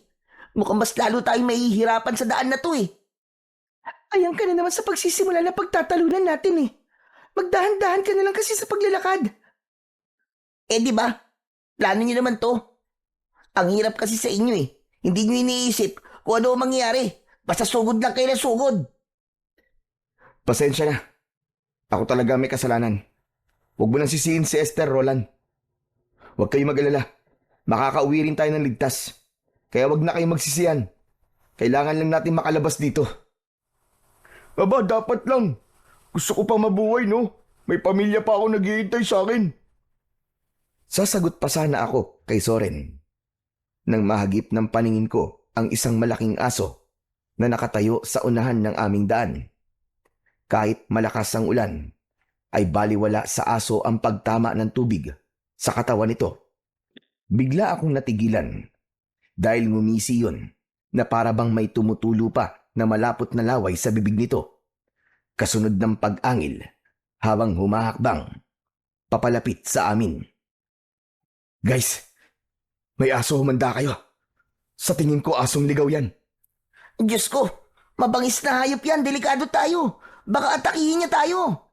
Mukhang mas lalo tayong mahihirapan sa daan na to eh. Ayan ka na naman sa pagsisimula na pagtatalunan natin eh. Magdahan-dahan ka na lang kasi sa paglalakad. Eh di ba? Plano nyo naman to. Ang hirap kasi sa inyo eh. Hindi nyo iniisip kung ano ang mangyayari. Basta sugod lang kayo ng sugod. Pasensya na. Ako talaga may kasalanan. Huwag mo nang sisihin si Esther, Roland. Huwag kayong mag-alala. Makakauwi rin tayo ng ligtas. Kaya huwag na kayong magsisihan. Kailangan lang natin makalabas dito. Aba, dapat lang. Gusto ko pa mabuhay, no? May pamilya pa ako naghihintay sa akin. Sasagot pa sana ako kay Soren nang mahagip ng paningin ko ang isang malaking aso na nakatayo sa unahan ng aming daan. Kahit malakas ang ulan, ay baliwala sa aso ang pagtama ng tubig sa katawan nito. Bigla akong natigilan dahil ngumisi yun na para bang may tumutulo pa na malapot na laway sa bibig nito. Kasunod ng pag-angil habang humahakbang papalapit sa amin. Guys, may aso, humanda kayo. Sa tingin ko asong ligaw yan. Diyos ko, mabangis na hayop yan. Delikado tayo. Baka atakihin niya tayo.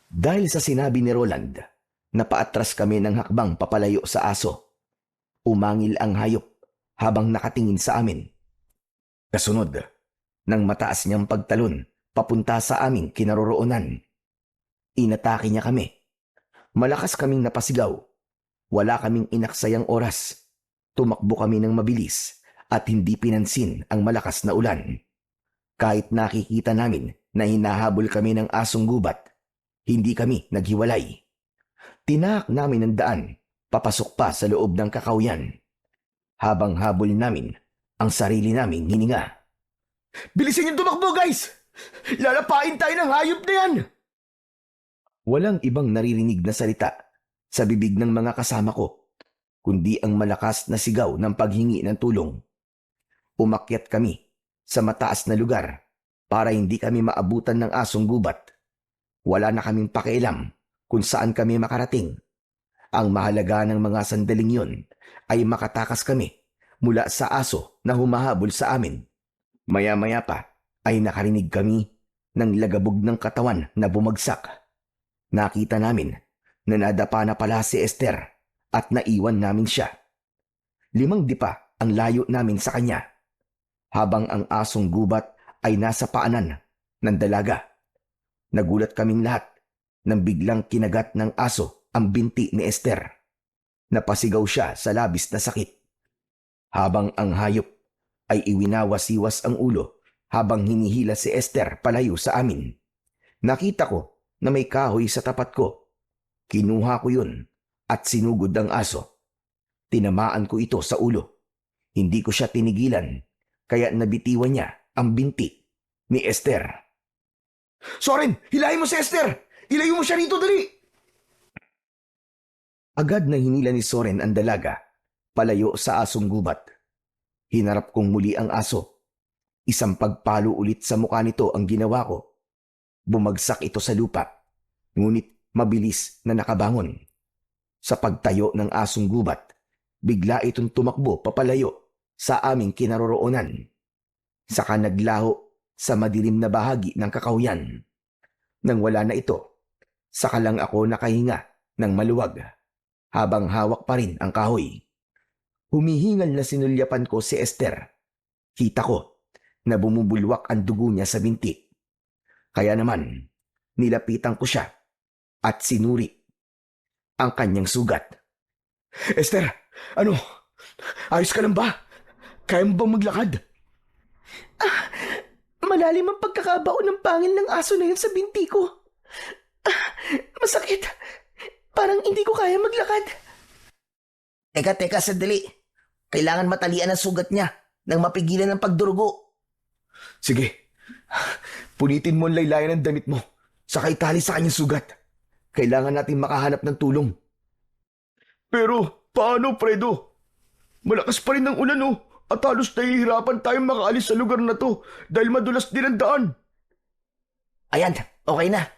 Dahil sa sinabi ni Roland, napaatras kami ng hakbang papalayo sa aso. Umangil ang hayop habang nakatingin sa amin. Kasunod, nang mataas niyang pagtalon papunta sa aming kinaroroonan. Inatake niya kami. Malakas kaming napasigaw. Wala kaming inaksayang oras. Tumakbo kami ng mabilis at hindi pinansin ang malakas na ulan. Kahit nakikita namin na hinahabol kami ng asong gubat, hindi kami naghiwalay. Tinahak namin ang daan, papasok pa sa loob ng kakawyan. Habang habol namin ang sarili naming hininga. Bilisin yung tumakbo, guys! Lalapain tayo ng hayop na yan! Walang ibang naririnig na salita sa bibig ng mga kasama ko, kundi ang malakas na sigaw ng paghingi ng tulong. Umakyat kami sa mataas na lugar para hindi kami maabutan ng asong gubat. Wala na kaming pakialam kung saan kami makarating. Ang mahalaga ng mga sandaling yon ay makatakas kami mula sa aso na humahabol sa amin. Maya-maya pa ay nakarinig kami ng lagabog ng katawan na bumagsak. Nakita namin na nadapa na pala si Esther at naiwan namin siya. 5 dipa ang layo namin sa kanya, habang ang asong gubat ay nasa paanan ng dalaga. Nagulat kaming lahat nang biglang kinagat ng aso ang binti ni Esther. Napasigaw siya sa labis na sakit, habang ang hayop ay iwinawasiwas ang ulo habang hinihila si Esther palayo sa amin. Nakita ko na may kahoy sa tapat ko. Kinuha ko yun at sinugod ang aso. Tinamaan ko ito sa ulo. Hindi ko siya tinigilan, kaya nabitiwan niya ang binti ni Esther. Soren, hilahin mo si Esther! Ilayo mo siya rito, dali! Agad na hinila ni Soren ang dalaga, palayo sa asong gubat. Hinarap kong muli ang aso. Isang pagpalo ulit sa mukha nito ang ginawa ko. Bumagsak ito sa lupa, ngunit mabilis na nakabangon. Sa pagtayo ng asong gubat, bigla itong tumakbo papalayo sa aming kinaroroonan. Saka naglaho sa madilim na bahagi ng kakahuyan. Nang wala na ito, saka lang ako nakahinga ng maluwag habang hawak pa rin ang kahoy. Humihingal na sinulyapan ko si Esther. Kita ko na bumubulwak ang dugo niya sa binti. Kaya naman, nilapitan ko siya at sinuri ang kanyang sugat. Esther, ano? Ayos ka lang ba? Kaya mo bang maglakad? Malalim ang pagkakabao ng pangil ng aso na yun sa binti ko. Masakit. Parang hindi ko kaya maglakad. Teka, sandali. Kailangan matalian ang sugat niya nang mapigilan ang pagdurugo. Sige, punitin mo ang laylayan ng damit mo, saka itali sa kanyang sugat. Kailangan natin makahanap ng tulong. Pero, paano, Fredo? Malakas pa rin ang ulan, oh. At halos nahihirapan tayong makaalis sa lugar na to dahil madulas din ang daan. Ayan, okay na.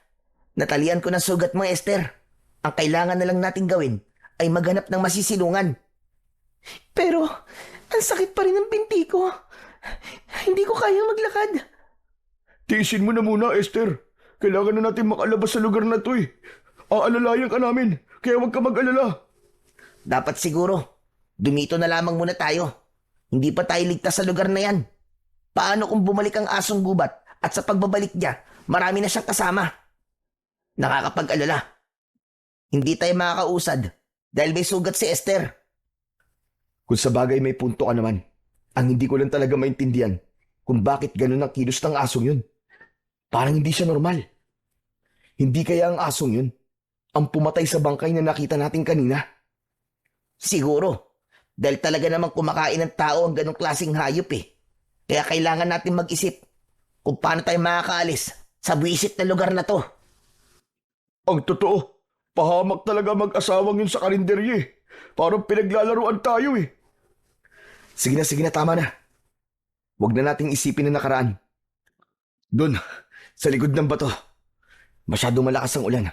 Natalian ko ng sugat mo, Esther. Ang kailangan na lang nating gawin ay maghanap ng masisilungan. Pero, ang sakit pa rin ng binti ko. Hindi ko kaya maglakad. Tiisin mo na muna, Esther. Kailangan na natin makalabas sa lugar na to eh. Aalalayan ka namin, kaya huwag ka mag-alala. Dapat siguro, dumito na lamang muna tayo. Hindi pa tayo ligtas sa lugar na yan. Paano kung bumalik ang asong gubat at sa pagbabalik niya, marami na siyang kasama? Nakakapag-alala. Hindi tayo makakausad dahil may sugat si Esther. Kung sa bagay may punto ka naman, ang hindi ko lang talaga maintindihan kung bakit ganun ang kilos ng asong yun. Parang hindi siya normal. Hindi kaya ang asong yun ang pumatay sa bangkay na nakita natin kanina? Siguro. Dahil talaga namang kumakain ng tao ang ganong klaseng hayop eh. Kaya kailangan natin mag-isip kung paano tayo makakaalis sa buwisit na lugar na to. Ang totoo, pahamak talaga mag-asawang yun sa karinderye eh. Parang pinaglalaruan tayo eh. Sige na, tama na. Huwag na nating isipin na nakaraan. Doon, sa likod ng bato. Masyadong malakas ang ulan.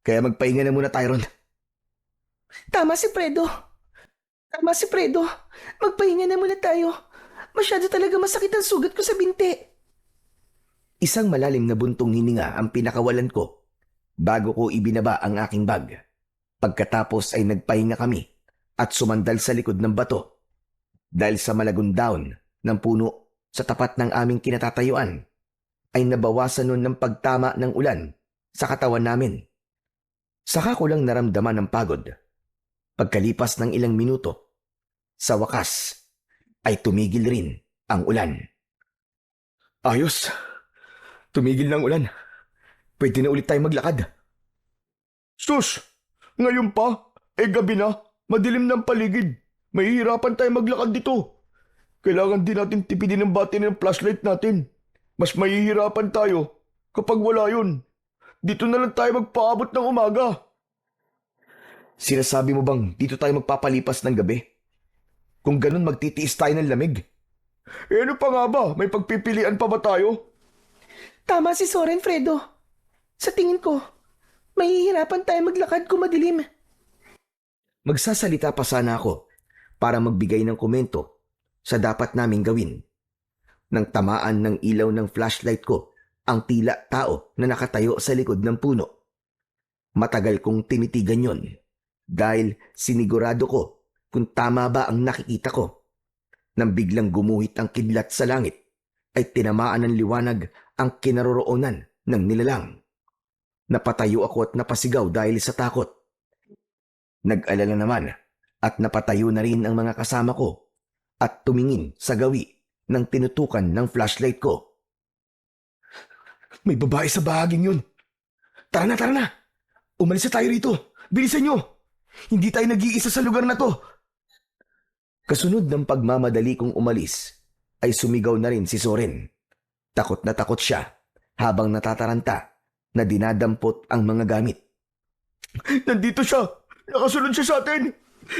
Kaya magpahinga na muna tayo ron. Tama si Fredo. Magpahinga na muna tayo. Masyado talaga masakit ang sugat ko sa binti. Isang malalim na buntong hininga ang pinakawalan ko bago ko ibinaba ang aking bag. Pagkatapos ay nagpahinga kami at sumandal sa likod ng bato. Dahil sa malagundaon ng puno sa tapat ng aming kinatatayuan, ay nabawasan nun ng pagtama ng ulan sa katawan namin. Saka ko lang naramdaman ng pagod. Pagkalipas ng ilang minuto, sa wakas ay tumigil rin ang ulan. Ayos. Tumigil ng ulan. Pwede na ulit tayo maglakad. Sus! Ngayon pa? Gabi na. Madilim ng paligid. Mahihirapan tayo maglakad dito. Kailangan din natin tipidin ang batin ng flashlight natin. Mas mahihirapan tayo kapag wala yun. Dito na lang tayo magpaabot ng umaga. Sinasabi mo bang dito tayo magpapalipas ng gabi? Kung ganun magtitiis tayo ng lamig. Ano pa nga ba? May pagpipilian pa ba tayo? Tama si Soren, Fredo. Sa tingin ko, mahihirapan tayo maglakad kung madilim. Magsasalita pa sana ako para magbigay ng komento sa dapat naming gawin. Nang tamaan ng ilaw ng flashlight ko ang tila tao na nakatayo sa likod ng puno. Matagal kong tinitigan yon dahil sinigurado ko kung tama ba ang nakikita ko. Nang biglang gumuhit ang kidlat sa langit, ay tinamaan ng liwanag ang kinaroroonan ng nilalang. Napatayo ako at napasigaw dahil sa takot. Nag-alala naman at napatayo na rin ang mga kasama ko at tumingin sa gawi ng tinutukan ng flashlight ko. May babae sa bahaging yun. Tara na. Umalis na tayo rito. Bilisan nyo. Hindi tayo nag-iisa sa lugar na to. Kasunod ng pagmamadali kong umalis, ay sumigaw na rin si Soren. Takot na takot siya habang natataranta na dinadampot ang mga gamit. Nandito siya. Nakasunod siya sa atin.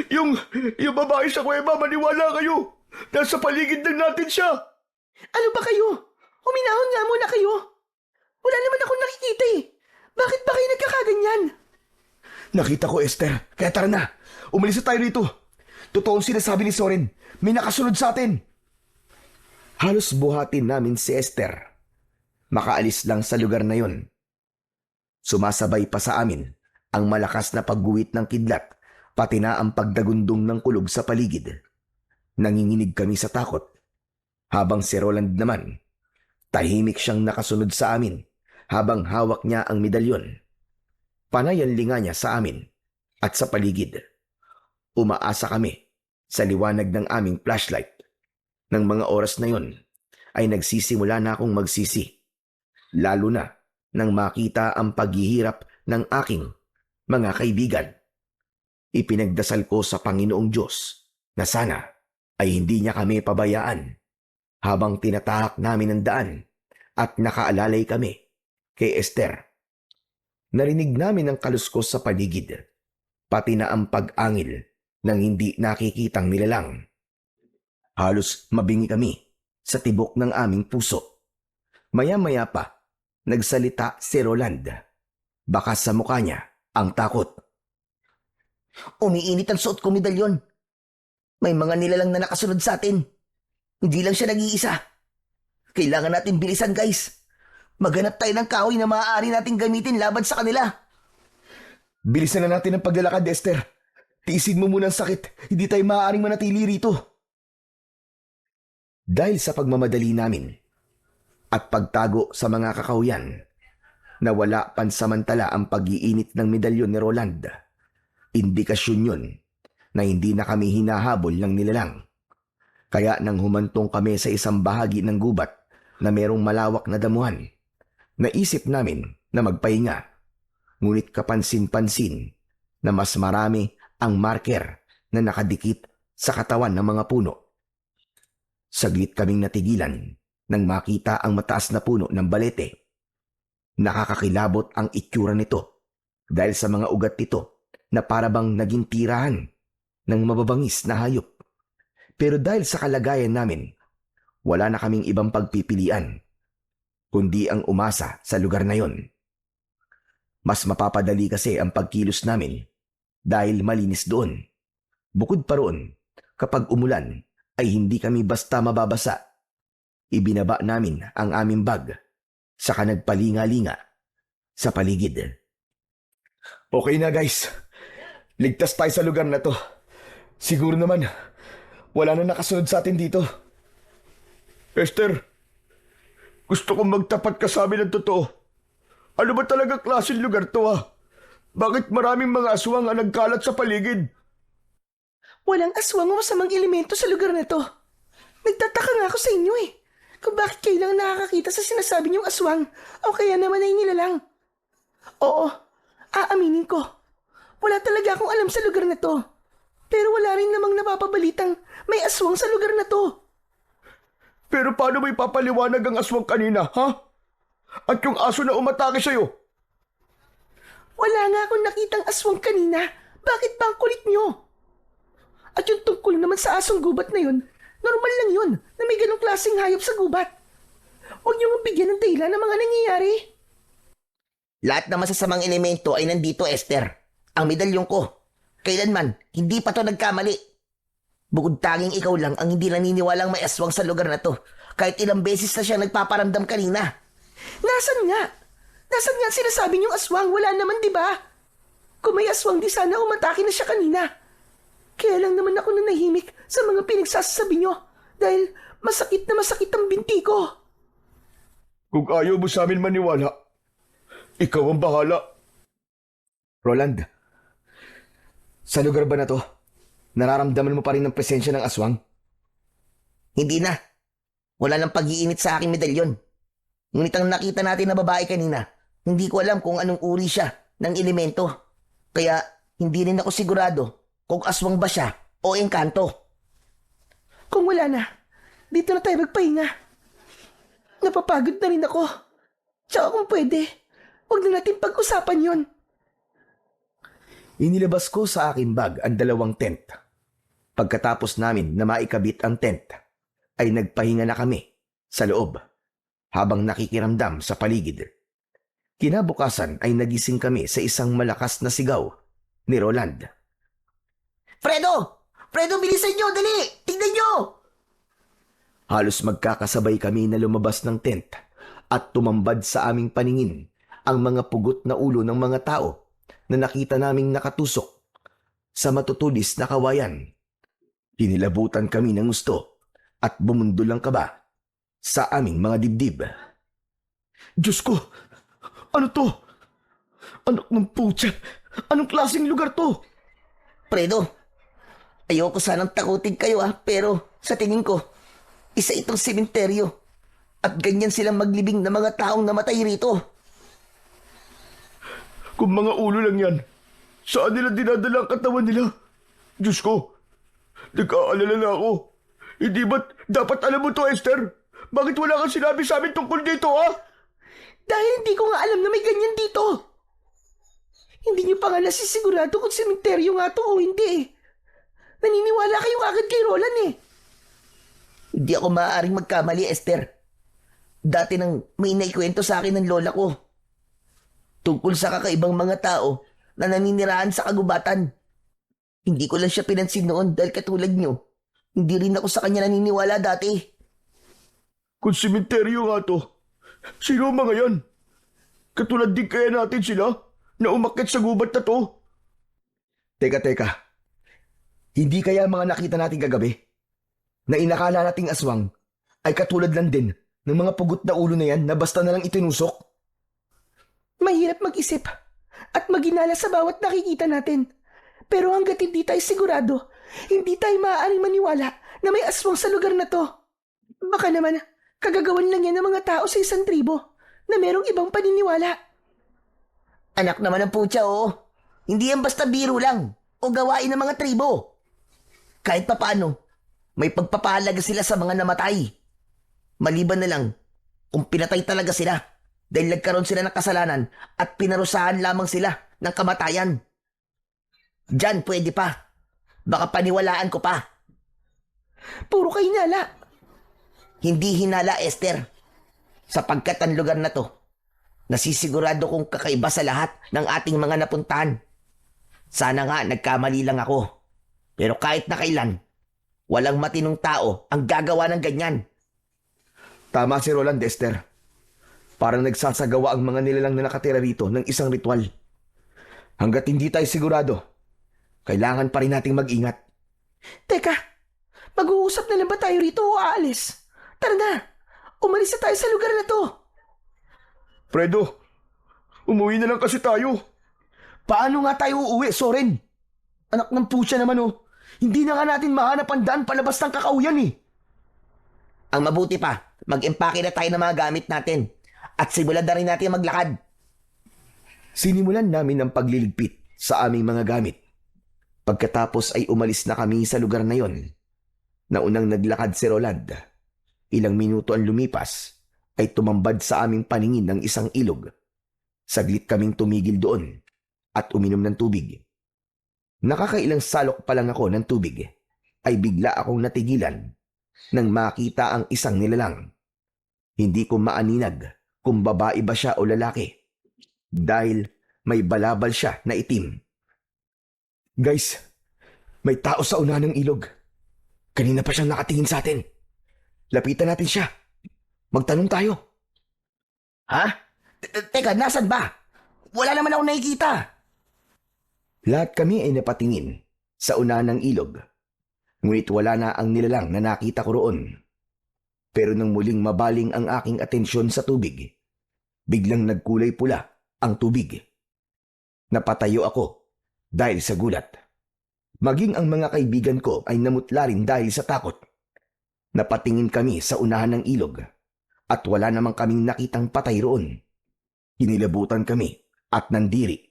Yung babae sa kuweba, maniwala kayo. Nasa paligid lang natin siya. Ano ba kayo? Huminahon nga muna kayo. Wala naman akong nakikita eh. Bakit ba kayo nagkakaganyan? Nakita ko, Esther. Kaya tara na. Umalis na tayo rito. Totoong sinasabi ni Soren. May nakasunod sa atin. Halos buhatin namin si Esther. Makaalis lang sa lugar na yon. Sumasabay pa sa amin ang malakas na pagguwit ng kidlat, pati na ang pagdagundong ng kulog sa paligid. Nanginginig kami sa takot. Habang si Roland naman, tahimik siyang nakasunod sa amin habang hawak niya ang medalyon. Panay ang linga niya sa amin at sa paligid. Umaasa kami sa liwanag ng aming flashlight. Nang mga oras na yon ay nagsisimula na akong magsisi. Lalo na nang makita ang paghihirap ng aking mga kaibigan. Ipinagdasal ko sa Panginoong Diyos na sana ay hindi niya kami pabayaan habang tinatahak namin ang daan at nakaalalay kami kay Esther. Narinig namin ang kaluskos sa paligid, pati na ang pag-angil ng hindi nakikitang nilalang. Halos mabingi kami sa tibok ng aming puso. Maya-maya pa, nagsalita si Roland. Baka sa mukha niya ang takot. Umiinit ang suot kong medalyon. May mga nilalang na nakasunod sa atin. Hindi lang siya nag-iisa. Kailangan natin bilisan, guys. Maghanap tayo ng kahoy na maaari nating gamitin laban sa kanila. Bilisan na natin ang paglalakad, Esther. Tiisin mo muna ang sakit. Hindi tayo maaaring manatili rito. Dahil sa pagmamadali namin at pagtago sa mga kakahuyan, nawala pansamantala ang pag-iinit ng medalyon ni Roland. Indikasyon yun na hindi na kami hinahabol ng nilalang. Kaya nang humantong kami sa isang bahagi ng gubat na merong malawak na damuhan, naisip namin na magpahinga. Ngunit kapansin-pansin na mas marami ang marker na nakadikit sa katawan ng mga puno. Saglit kaming natigilan nang makita ang mataas na puno ng balete. Nakakakilabot ang itsura nito dahil sa mga ugat nito na parabang naging tirahan ng mababangis na hayop. Pero dahil sa kalagayan namin, wala na kaming ibang pagpipilian, kundi ang umasa sa lugar na yon. Mas mapapadali kasi ang pagkilos namin dahil malinis doon. Bukod pa roon, kapag umulan, ay hindi kami basta mababasa. Ibinaba namin ang aming bag, saka nagpalinga-linga sa paligid. Okay na, guys. Ligtas tayo sa lugar na to. Siguro naman, wala na nakasunod sa atin dito. Esther, gusto kong magtapat ka sa amin ng totoo. Ano ba talaga klaseng lugar to, ah? Bakit maraming mga aswang ang nagkalat sa paligid? Walang aswang o masamang elemento sa lugar na to. Nagtataka nga ako sa inyo eh. Kung bakit kayo lang nakakakita sa sinasabi niyong aswang o kaya naman ay nilalang. Oo, aaminin ko. Wala talaga akong alam sa lugar na to. Pero wala rin namang napapabalitang may aswang sa lugar na to. Pero paano mo ipapaliwanag ang aswang kanina, ha? At yung aso na umatake sa'yo? Wala nga akong nakitang aswang kanina. Bakit ba ang kulit niyo? At yung tungkol naman sa asong gubat na yun, normal lang yun na may ganong klaseng hayop sa gubat. Huwag niyo nga bigyan ng dahilan ng mga nangyayari. Lahat ng masasamang elemento ay nandito, Esther. Ang medalyon ko. Kailanman, hindi pa to nagkamali. Bukod tanging ikaw lang ang hindi naniniwalang may aswang sa lugar na to. Kahit ilang beses na siya nagpaparamdam kanina. Nasaan nga? Nasaan nga ang sinasabi niyong aswang? Wala naman, di ba? Kung may aswang, di sana umatake na siya kanina. Kaya lang naman ako nanahimik sa mga pinagsasabi niyo dahil masakit na masakit ang binti ko. Kung ayaw mo sa amin maniwala, ikaw ang bahala. Roland, sa lugar ba na to, nararamdaman mo pa rin ang presensya ng aswang? Hindi na. Wala nang pag-iinit sa aking medalyon. Ngunit ang nakita natin na babae kanina, hindi ko alam kung anong uri siya ng elemento. Kaya hindi rin ako sigurado kung aswang ba siya o engkanto. Kung wala na, dito na tayo magpahinga. Napapagod na rin ako. Tsaka kung pwede, huwag na natin pag-usapan yon. Inilabas ko sa aking bag ang 2 tent. Pagkatapos namin na maikabit ang tent, ay nagpahinga na kami sa loob habang nakikiramdam sa paligid. Kinabukasan ay nagising kami sa isang malakas na sigaw ni Roland. Fredo! Fredo, bilisan nyo! Dali! Tingnan nyo! Halos magkakasabay kami na lumabas ng tent at tumambad sa aming paningin ang mga pugot na ulo ng mga tao na nakita naming nakatusok sa matutulis na kawayan. Hinilabutan kami ng gusto at bumundol ang kaba sa aming mga dibdib. Diyos ko! Ano to? Anak ng putya! Anong klaseng lugar to? Fredo, ayoko sanang takutin kayo pero sa tingin ko, isa itong sementeryo at ganyan silang maglibing na mga taong namatay rito. Kung mga ulo lang yan, saan nila dinadala ang katawan nila? Diyos ko! Nag-aalala na ako. Hindi ba't dapat alam mo to, Esther? Bakit wala kang sinabi sa amin tungkol dito, ha? Dahil hindi ko nga alam na may ganyan dito. Hindi niyo pa nga nasisigurado kung sementeryo nga to o hindi. Naniniwala kayo agad kay Roland eh. Hindi ako maaaring magkamali, Esther. Dati nang may naikwento sa akin ng lola ko. Tungkol sa kakaibang mga tao na naninirahan sa kagubatan. Hindi ko lang siya pinansin noon dahil katulad niyo. Hindi rin ako sa kanya naniniwala dati. Kung sementeryo nga to, sino ang mga yan? Katulad din kaya natin sila na umakyat sa gubat na to? Teka. Hindi kaya mga nakita natin kagabi na inakala nating aswang ay katulad lang din ng mga pugot na ulo na yan na basta na lang itinusok? Mahirap mag-isip at maginala sa bawat nakikita natin. Pero hanggat hindi tayo sigurado, hindi tayo maaaring maniwala na may aswang sa lugar na to. Baka naman, kagagawan lang yan ng mga tao sa isang tribo na merong ibang paniniwala. Anak naman ng putya, oo. Hindi yan basta biro lang o gawain ng mga tribo. Kahit papaano, may pagpapahalaga sila sa mga namatay. Maliban na lang kung pinatay talaga sila dahil nagkaroon sila ng kasalanan at pinarusahan lamang sila ng kamatayan. Diyan pwede pa. Baka paniwalaan ko pa. Puro ka hinala. Hindi hinala, Esther. Sapagkat ang lugar na to, nasisigurado kong kakaiba sa lahat ng ating mga napuntahan. Sana nga nagkamali lang ako. Pero kahit na kailan, walang matinong tao ang gagawa ng ganyan. Tama si Roland, Esther. Parang nagsasagawa ang mga nilalang na nakatira rito ng isang ritual. Hanggat hindi tayo sigurado, kailangan pa rin nating mag-ingat. Teka, mag-uusap na lang ba tayo rito o aalis? Tara na, umalis na tayo sa lugar na to. Fredo, umuwi na lang kasi tayo. Paano nga tayo uuwi, Soren? Anak ng putya naman oh. Hindi na nga natin mahanap ang daan palabas ng kakauyan eh. Ang mabuti pa, mag-empake na tayo ng mga gamit natin at simulan na rin natin maglakad. Sinimulan namin ang pagliligpit sa aming mga gamit. Pagkatapos ay umalis na kami sa lugar na yon. Naunang naglakad si Roland. Ilang minuto ang lumipas ay tumambad sa aming paningin ng isang ilog. Saglit kaming tumigil doon at uminom ng tubig. Nakakailang salok pa lang ako ng tubig ay bigla akong natigilan nang makita ang isang nilalang. Hindi ko maaninag kung babae ba siya o lalaki dahil may balabal siya na itim. Guys, may tao sa una ng ilog. Kanina pa siyang nakatingin sa atin. Lapitan natin siya. Magtanong tayo. Ha? Teka, nasan ba? Wala naman ako nakikita. Lahat kami ay napatingin sa una ng ilog. Ngunit wala na ang nilalang na nakita ko roon. Pero nang muling mabaling ang aking atensyon sa tubig, biglang nagkulay pula ang tubig. Napatayo ako dahil sa gulat. Maging ang mga kaibigan ko ay namutla rin dahil sa takot. Napatingin kami sa unahan ng ilog at wala namang kaming nakitang patay roon. Kinilabutan kami at nandiri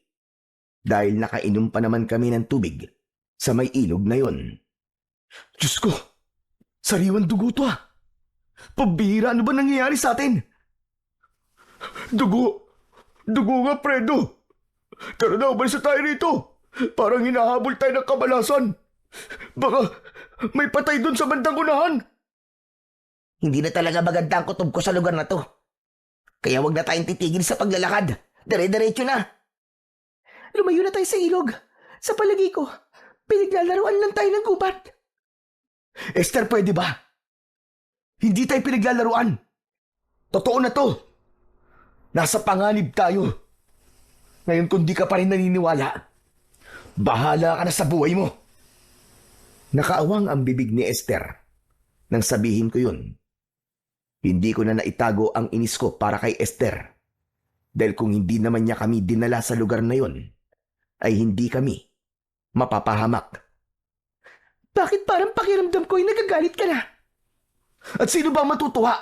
dahil nakainom pa naman kami ng tubig sa may ilog na yon. Diyos ko, sariwan dugo to ah. Pambihira, ano ba nangyayari sa atin? Dugo nga, Fredo. Tara na, umalis na tayo rito. Parang hinahabol tayo ng kabalasan. Baka may patay dun sa bandang unahan. Hindi na talaga maganda ang kutob ko sa lugar na to. Kaya wag na tayong titigil sa paglalakad. Dire-diretso na. Lumayo na tayo sa ilog. Sa palagi ko, pinaglalaruan lang tayo ng gubat. Esther, pwede ba? Hindi tayo pinaglalaruan. Totoo na to. Nasa panganib tayo. Ngayon kung di ka pa rin naniniwala, bahala ka na sa buhay mo. Nakaawang ang bibig ni Esther nang sabihin ko yun. Hindi ko na naitago ang inis ko para kay Esther. Dahil kung hindi naman niya kami dinala sa lugar na yun, ay hindi kami mapapahamak. Bakit parang pakiramdam ko ay nagagalit ka na? At sino ba ang matutuwa?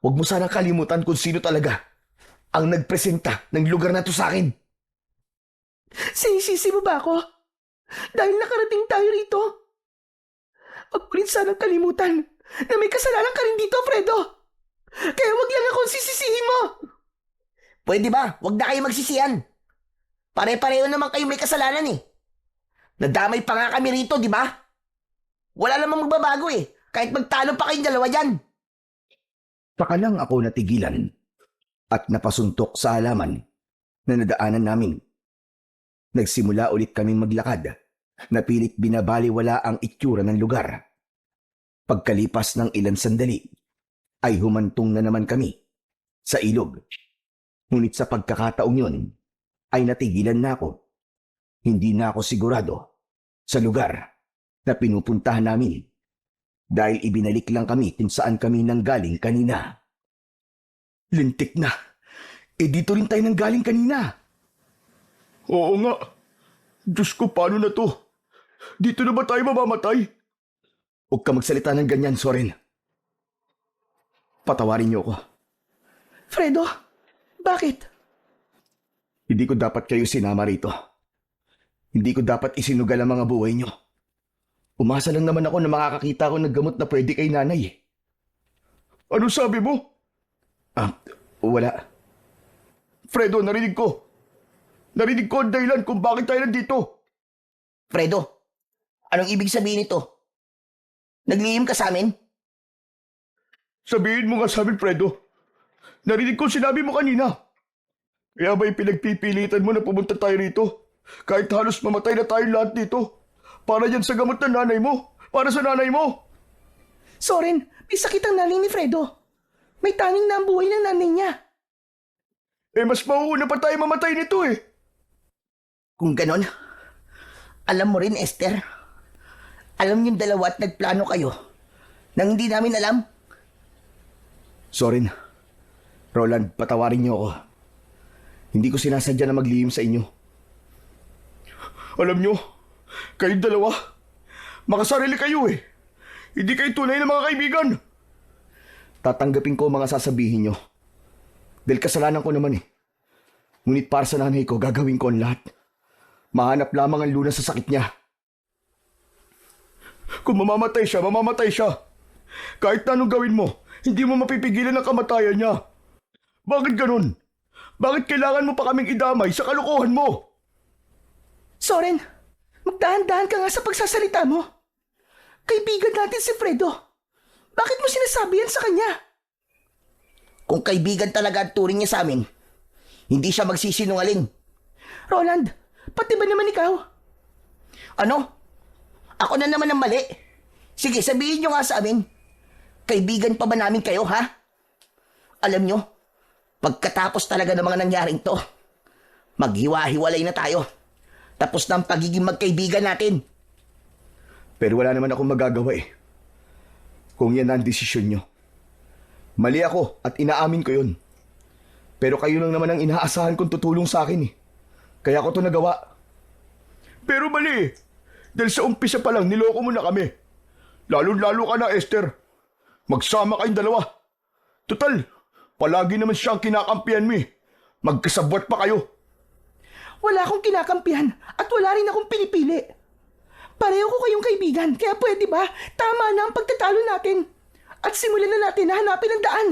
Huwag mo sanang kalimutan kung sino talaga ang nagpresenta ng lugar na to sa akin. Sinisisi mo ba ako? Dahil nakarating tayo rito? Huwag mo rin sanang kalimutan na may kasalanan ka rin dito, Fredo. Kaya wag lang akong sisisihin mo. Pwede ba? Wag na kayo magsisiyan. Pare-pareho naman kayo may kasalanan eh. Nadamay pa nga kami rito, di ba? Wala namang magbabago eh. Kahit magtalo pa kayong dalawa dyan. Saka lang ako natigilan at napasuntok sa halaman na nadaanan namin. Nagsimula ulit kaming maglakad na pilit binabaliwala ang itsura ng lugar. Pagkalipas ng ilang sandali, ay humantong na naman kami sa ilog. Ngunit sa pagkakataong yun, ay natigilan na ako. Hindi na ako sigurado sa lugar na pinupuntahan namin dahil ibinalik lang kami kung saan kami nanggaling kanina. Lintik na. Dito rin tayo nanggaling kanina. Oo nga. Diyos ko, paano na to? Dito na ba tayo mamamatay? Huwag ka magsalita ng ganyan, Soren. Patawarin niyo ako. Fredo, bakit? Hindi ko dapat kayo sinama rito. Hindi ko dapat isinugal ang mga buhay niyo. Umasa lang naman ako na makakakita ko ng gamot na pwede kay nanay. Ano sabi mo? Wala. Fredo, narinig ko. Narinig ko ang dahilan kung bakit tayo nandito. Fredo, anong ibig sabihin nito? Naglihim ka sa amin? Sabihin mo nga sa amin, Fredo. Narinig ko sinabi mo kanina. Kaya ba pinagpipilitan mo na pumunta tayo rito? Kahit halos mamatay na tayong lahat dito. Para yan sa gamot ng nanay mo. Para sa nanay mo. Soren, may sakit ang nanay ni Fredo. May tanging na ang buhay ng nanay niya. Mas mauuna pa tayo mamatay nito eh. Kung ganon, alam mo rin, Esther. Alam niyong dalawa at nagplano kayo nang hindi namin alam. Soren, Roland, patawarin niyo ako. Hindi ko sinasadya na maglihim sa inyo. Alam nyo, kayong dalawa, makasarili kayo eh. Hindi kayo tunay na mga kaibigan. Tatanggapin ko ang mga sasabihin niyo. Dahil kasalanan ko naman eh. Ngunit para sa nanay ko, gagawin ko ang lahat. Mahanap lamang ang lunas sa sakit niya. Kung mamamatay siya, mamamatay siya. Kahit na anong gawin mo, hindi mo mapipigilan ang kamatayan niya. Bakit ganun? Bakit kailangan mo pa kaming idamay sa kalokohan mo? Soren, magdahan-dahan ka nga sa pagsasalita mo. Kaibigan natin si Fredo. Bakit mo sinasabi yan sa kanya? Kung kaibigan talaga ang turing niya sa amin, hindi siya magsisinungaling. Roland, pati ba naman ikaw? Ano? Ako na naman ang mali. Sige, sabihin niyo nga sa amin. Kaibigan pa ba namin kayo, ha? Alam niyo, pagkatapos talaga ng mga nangyaring to, maghiwa-hiwalay na tayo. Tapos na ang pagiging magkaibigan natin. Pero wala naman akong magagawa eh. Kung yan ang desisyon niyo. Mali ako at inaamin ko yun. Pero kayo lang naman ang inaasahan kong tutulong sa akin eh. Kaya ko to nagawa. Pero mali. Dahil sa umpisa pa lang, niloko mo na kami. Lalo-lalo ka na, Esther. Magsama kayong dalawa. Total, palagi naman siyang kinakampihan mo eh. Magkasabwat pa kayo. Wala akong kinakampihan at wala rin akong pinipili. Pareho ko kayong kaibigan, kaya pwede ba? Tama na ang pagtatalo natin. At simulan na natin na hanapin ang daan.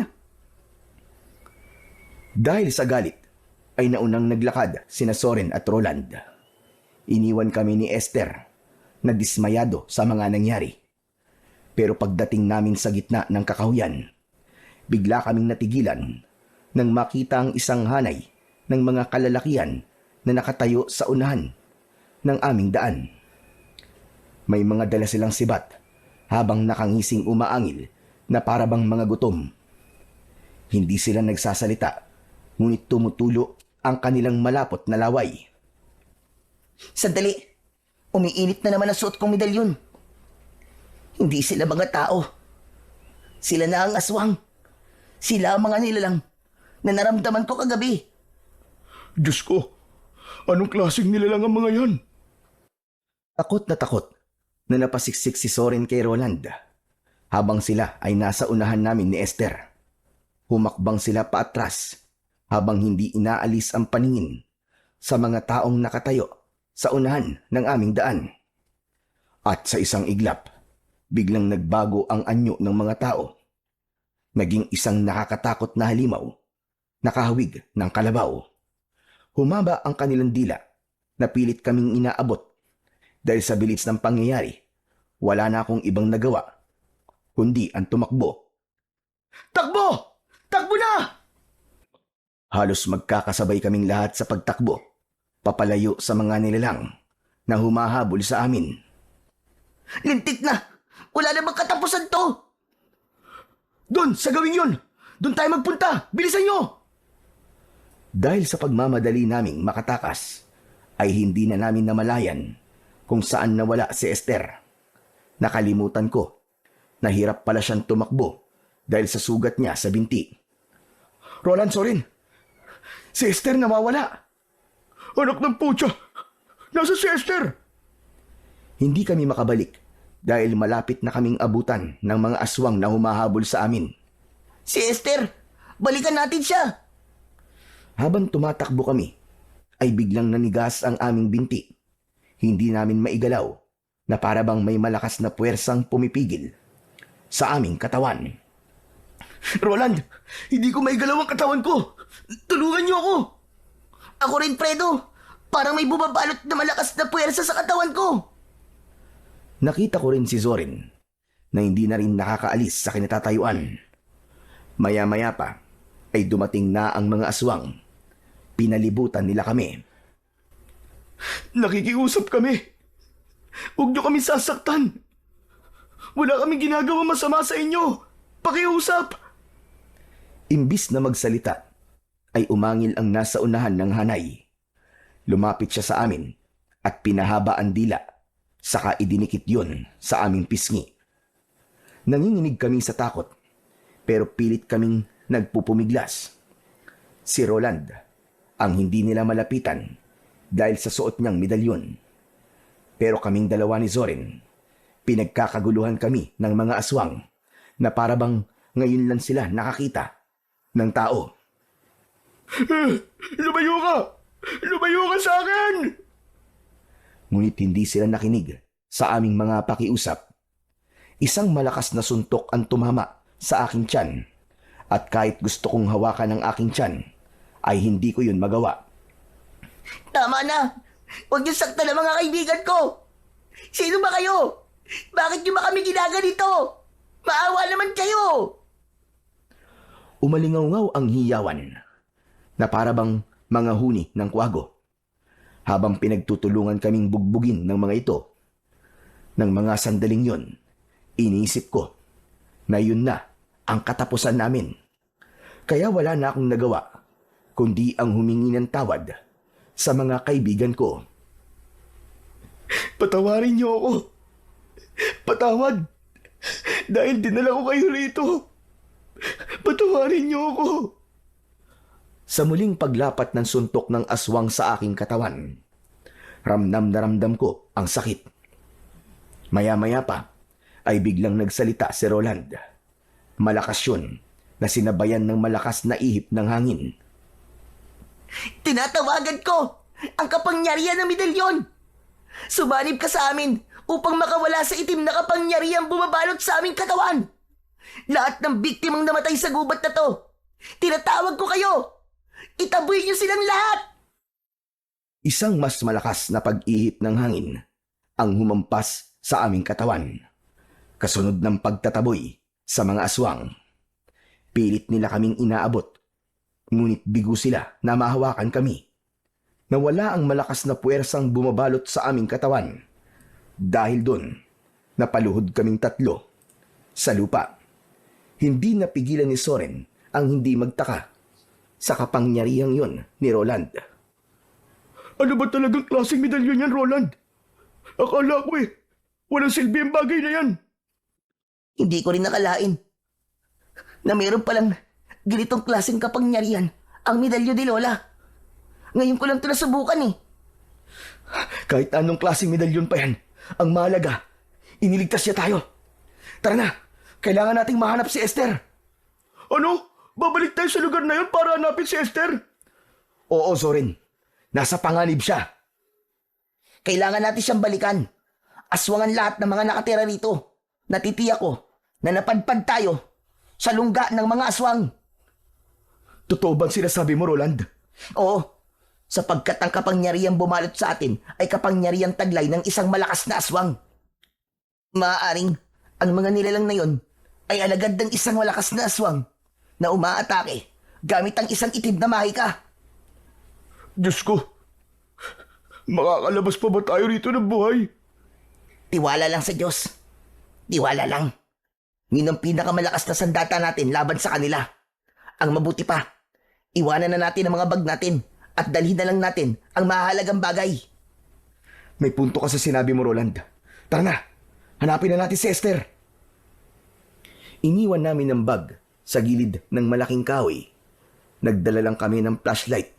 Dahil sa galit, ay naunang naglakad sina Soren at Roland. Iniwan kami ni Esther na dismayado sa mga nangyari. Pero pagdating namin sa gitna ng kakahuyan, bigla kaming natigilan nang makita ang isang hanay ng mga kalalakihan na nakatayo sa unahan ng aming daan. May mga dala silang sibat habang nakangising umaangil na parabang mga gutom. Hindi sila nagsasalita, ngunit tumutulo ang kanilang malapot na laway. Sandali, umiinit na naman ang suot kong medalyon. Hindi sila mga tao. Sila na ang aswang. Sila ang mga nilalang na naramdaman ko kagabi. Diyos ko, anong klaseng nilalang ang mga yan? Takot na napasiksik si Soren kay Roland habang sila ay nasa unahan namin ni Esther. Humakbang sila paatras habang hindi inaalis ang paningin sa mga taong nakatayo sa unahan ng aming daan. At sa isang iglap, biglang nagbago ang anyo ng mga tao. Naging isang nakakatakot na halimaw, nakahawig ng kalabaw. Humaba ang kanilang dila na pilit kaming inaabot. Dahil sa bilis ng pangyayari, wala na akong ibang nagawa, kundi ang tumakbo. Takbo! Takbo na! Halos magkakasabay kaming lahat sa pagtakbo, papalayo sa mga nilalang na humahabol sa amin. Lintik na! Wala na bang katapusan to? Doon, sa gawing yun! Doon tayo magpunta! Bilisan nyo! Dahil sa pagmamadali naming makatakas, ay hindi na namin namalayan kung saan nawala si Esther. Nakalimutan ko, nahirap pala siyang tumakbo dahil sa sugat niya sa binti. Roland, Soren, si Esther nawawala. Anak ng putya! Nasa si Esther? Hindi kami makabalik dahil malapit na kaming abutan ng mga aswang na humahabol sa amin. Si Esther! Balikan natin siya! Habang tumatakbo kami, ay biglang nanigas ang aming binti. Hindi namin maigalaw na parabang may malakas na puwersang pumipigil sa aming katawan. Roland, hindi ko maigalaw ang katawan ko. Tulungan niyo ako. Ako rin, Fredo! Parang may bumabalot na malakas na puwersa sa katawan ko! Nakita ko rin si Zorin na hindi na rin nakakaalis sa kinatatayuan. Maya-maya pa ay dumating na ang mga aswang. Pinalibutan nila kami. Nakikiusap kami. Huwag niyo kami sasaktan. Wala kaming ginagawa masama sa inyo. Pakiusap. Imbis na magsalita, ay umangil ang nasa unahan ng hanay. Lumapit siya sa amin at pinahaba ang dila, saka idinikit yun sa aming pisngi. Nanginginig kami sa takot, pero pilit kaming nagpupumiglas. Si Roland ang hindi nila malapitan dahil sa suot niyang medalyon. Pero kaming dalawa ni Zorin, pinagkakaguluhan kami ng mga aswang na parabang ngayon lang sila nakakita ng tao. Lumayo ka! Lumayo ka sa akin! Ngunit hindi sila nakinig sa aming mga pakiusap. Isang malakas na suntok ang tumama sa aking tiyan, at kahit gusto kong hawakan ang aking tiyan, ay hindi ko yun magawa. Tama na! Huwag niyo saktan ang mga kaibigan ko! Sino ba kayo? Bakit niyo ba kami ginaganito? Maawa naman kayo! Umalingaw ang hiyawan na parabang mga huni ng kwago. Habang pinagtutulungan kaming bugbugin ng mga ito, ng mga sandaling yon, iniisip ko na yun na ang katapusan namin. Kaya wala na akong nagawa, kundi ang humingi ng tawad sa mga kaibigan ko. Patawarin niyo ako. Patawad. Dahil dinala ko kayo rito. Patawarin niyo ako. Sa muling paglapat ng suntok ng aswang sa aking katawan, ramdam na ramdam ko ang sakit. Maya-maya pa ay biglang nagsalita si Roland. Malakas yun na sinabayan ng malakas na ihip ng hangin. Tinatawagan ko ang kapangyarihan ng medalyon. Sumanib ka sa amin upang makawala sa itim na kapangyarihang bumabalot sa aming katawan. Lahat ng biktimang namatay sa gubat na to, tinatawag ko kayo. Itaboy niyo silang lahat. Isang mas malakas na pag-ihip ng hangin ang humampas sa aming katawan. Kasunod ng pagtataboy sa mga aswang. Pilit nila kaming inaabot, ngunit bigo sila na mahawakan kami. Nawala ang malakas na puwersang bumabalot sa aming katawan. Dahil doon, napaluhod kaming tatlo sa lupa. Hindi napigilan ni Soren ang hindi magtaka sa kapangyarihang yun ni Roland. Ano ba talagang klaseng medalyon yan, Roland? Akala ko walang silbi ang bagay na yan. Hindi ko rin nakalain na meron palang ganitong klaseng kapangyarihan ang medalyo ni Lola. Ngayon ko lang ito nasubukan Kahit anong klaseng medalyon pa yan, ang mahalaga, iniligtas niya tayo. Tara na, kailangan nating mahanap si Esther. Ano? Babalik tayo sa lugar na yun para hanapin si Esther? Oo, Soren. Nasa panganib siya. Kailangan natin siyang balikan. Aswangan lahat ng mga nakatira rito. Natitiyak ko na napadpad tayo sa lungga ng mga aswang. Totoo bang sinasabi mo, Roland? Oo, sapagkat ang kapangyarihang bumalot sa atin ay kapangyarihang taglay ng isang malakas na aswang. Maaaring ang mga nilalang na yon ay alagad ng isang malakas na aswang na umaatake gamit ang isang itim na mahika. Diyos ko, makakalabas pa ba tayo rito ng buhay? Tiwala lang sa Diyos. Tiwala lang. Yun ang pinakamalakas na sandata natin laban sa kanila. Ang mabuti pa, iwanan na natin ang mga bag natin at dalhin na lang natin ang mahalagang bagay. May punto ka sa sinabi mo, Roland. Tara na, hanapin na natin si Esther. Iniwan namin ang bag sa gilid ng malaking kahoy. Nagdala lang kami ng flashlight.